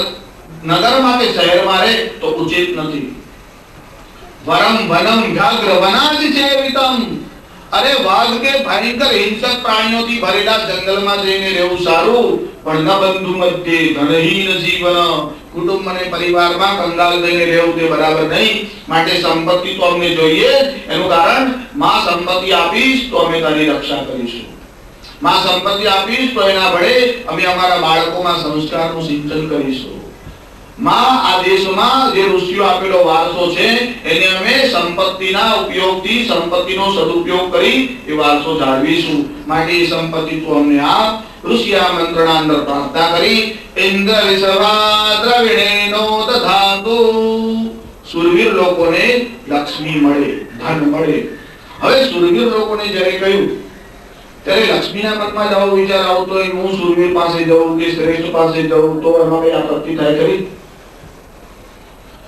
નગરમાં કે શહેરમાં રહે તો ઉચિત નથી. વરમ વનમ વ્યાઘ્ર વનાજ ચેવિતમ. અરે વાઘ કે ભયંકર હિંસક પ્રાણીઓથી ભરેલા જંગલમાં જઈને રહેવું સારું, પણ ન બંધુ મધ્યે ધનહીન જીવન. કુટુંબ અને પરિવારમાં કંગાલ થઈને રહેવું તે બરાબર નહીં. માટે સંપત્તિ તો અમને જોઈએ. એનું કારણ માં સંપત્તિ આપીશ તો અમે તારી રક્ષા કરીશું. માં સંપત્તિ આપીશ તો એના વડે અમે અમારા બાળકોમાં સંસ્કારનું સિંચન કરીશું. માં આ દેશમાં જે ઋષિઓ આપેલો વારસો છે એને અમે સંપત્તિના ઉપયોગથી સંપત્તિનો સદુપયોગ કરી એ વારસો જાળવીશું. માટે એ સંપત્તિ તું અમને આપ. ઋષિ આ મંત્રના અંદર પ્રાર્થના કરી, ઇન્દ્ર વિશ્વા દ્રવિણેનો દધાતુ. સુરવીર લોકોને લક્ષ્મી મળે, ધન મળે. હવે સુરવીર લોકોને જ્યારે કહ્યું ત્યારે લક્ષ્મીના મનમાં જવો વિચાર આવતો હોય, હું સુરવીર પાસે જઉં કે શ્રેષ્ઠ પાસે જઉં તો એમાં કઈ આપત્તિ થાય ખરી?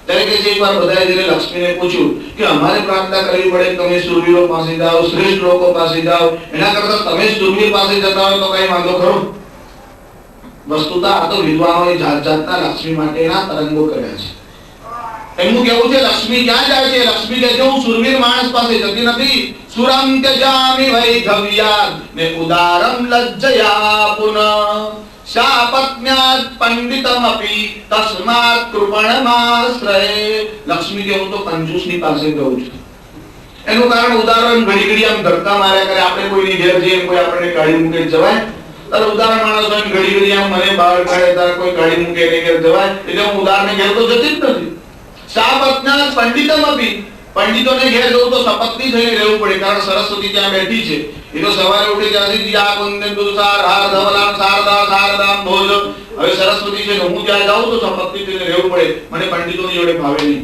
ત્યારે કે એકવાર બધાએ જઈને લક્ષ્મીને પૂછ્યું કે અમારે પ્રાર્થના કરવી પડે, તમે સુરવીરો પાસે જાઓ, શ્રેષ્ઠ લોકો પાસે જાઓ, એના કરતા તમે સુરવીર પાસે જતા હોય તો કઈ વાંધો ખરો? વસ્તુતઃ આ તો વિદ્વાનોએ જાત જાતના લક્ષ્મી માટેના તરંગો કર્યા છે. એમનું કેવું છે લક્ષ્મી ક્યાં જાય છે? લક્ષ્મી કહે છે હું સુરવીર માણસ પાસે જતી નથી. સુરમ ત્યજામિ વૈધવ્યાદ ને ઉદારમ લજ્જયા પુનઃ શાપત્ન્યાત પંડિતમપી તસ્માત કૃપણમાશ્રયે. લક્ષ્મી કે હું તો કંજૂસની પાસે જઉં છું. એનું કારણ ઉદાહરણ ઘડી ઘડી આમ ધક્કા માર્યા કરે. આપણે કોઈની ઘેર જઈએ, કોઈ આપણને કાઢી મૂકે જવાય? તારે ઉદાહરણ માણસ હોય ઘડી ઘડી આમ મને બહાર કાઢે, તારે કોઈ કાઢી મૂકે એને ઘેર જવાય? એટલે હું ઉદાહરણને ઘેર તો જતી જ નથી. શાપત્ન્યાત પંડિતમપી, પંડિતોને ઘેર જવું તો સપત્ની થઈને રહેવું પડે, કારણ સરસ્વતી ત્યાં બેઠી છે. એ તો સવારે ઉઠે ત્યાંથી યા કુંદન સાર હાર ધવલાન શારદા શારદામ ભોજ. હવે સરસ્વતી છે, હું ત્યાં જાઉં તો સપત્ની થઈને રહેવું પડે, મને પંડિતોની જોડે ભાવે નહીં.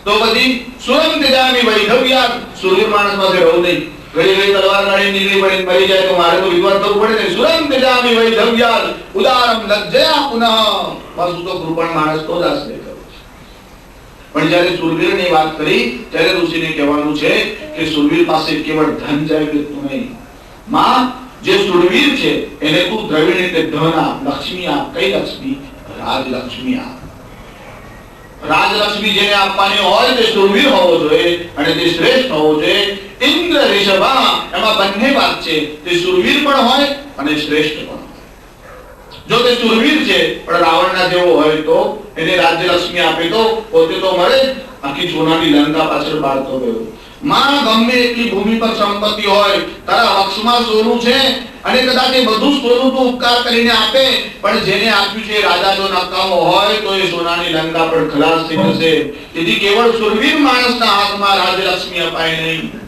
તો પછી સુરમ ત્યજામિ વૈધવ્યાદ, સુરવીર માણસ પાસે રહું નહીં. ઘડી ઘડી તલવાર કાઢી નીકળી પડે, મરી જાય તો મારે તો વિદ્વાન થવું પડે ને. સુરમ ત્યજામિ વૈધવ્યાદ ઉદારમ લજ્જયા પુનઃ. બસ હું તો કૃપણ માણસ તો જ આશ્રય કરું. પણ જ્યારે સુરવીરની વાત કરી ત્યારે ઋષિને કહેવાનું છે કે સુરવીર પાસે કેવળ ધન જાય એટલું નહીં. માં જે સુરવીર છે એને તું દ્રવિણ એટલે ધન આપ, લક્ષ્મી આપ. કઈ લક્ષ્મી? રાજલક્ષ્મી આપ. રાજલક્ષ્મી જેને આપવાની હોય તે સુરવીર હોવો જોઈએ અને તે શ્રેષ્ઠ હોવો જોઈએ. ઇન્દ્ર ઋષભા, એમાં બંને વાત છે, તે સુરવીર પણ હોય અને શ્રેષ્ઠ પણ. જો તે સુરવીર છે પણ રાવણના જેવો હોય તો એને રાજ્યલક્ષ્મી આપે તો પોતે તો મળે, આખી સોનાની લંકા પાછળ બાળતો ગયો. માં ગમે એટલી ભૂમિ પર સંપત્તિ હોય, તારા વક્ષમાં સોનું છે અને કદાચ એ બધું સોનું તો ઉપકાર કરીને આપે, પણ જેને આપ્યું છે રાજા જો નકામો હોય તો એ સોનાની લંકા પર ખલાસ થઈ જશે. તેથી કેવળ સુરવીર માણસના હાથમાં રાજ્યલક્ષ્મી અપાય નહીં.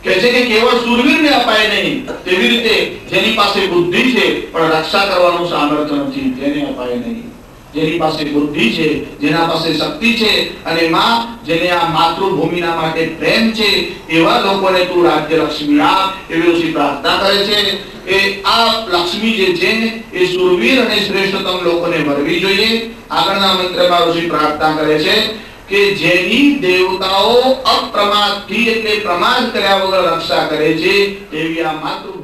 કે છે કે કેવળ સુરવીરને અપાય નહીં, તેવી રીતે જેની પાસે બુદ્ધિ છે પણ રક્ષા કરવાનું સામર્થ્ય નથી તેને અપાય નહીં. જેની પાસે બુદ્ધિ છે, જેના પાસે શક્તિ છે અને માં જેને આ માતૃભૂમિના માટે પ્રેમ છે એવા લોકોને તું રાજ્યલક્ષ્મી આપ. એવી ઋષિ પ્રાર્થના કરે છે કે આ લક્ષ્મી જે છે એ સુરવીર અને શ્રેષ્ઠતમ લોકોને મળવી જોઈએ. આગળના મંત્રમાં ઋષિ પ્રાર્થના કરે છે કે જેની દેવતાઓ અપ્રમાદથી એટલે પ્રમાદ કર્યા વગર રક્ષા કરે છે એવી આ માતૃ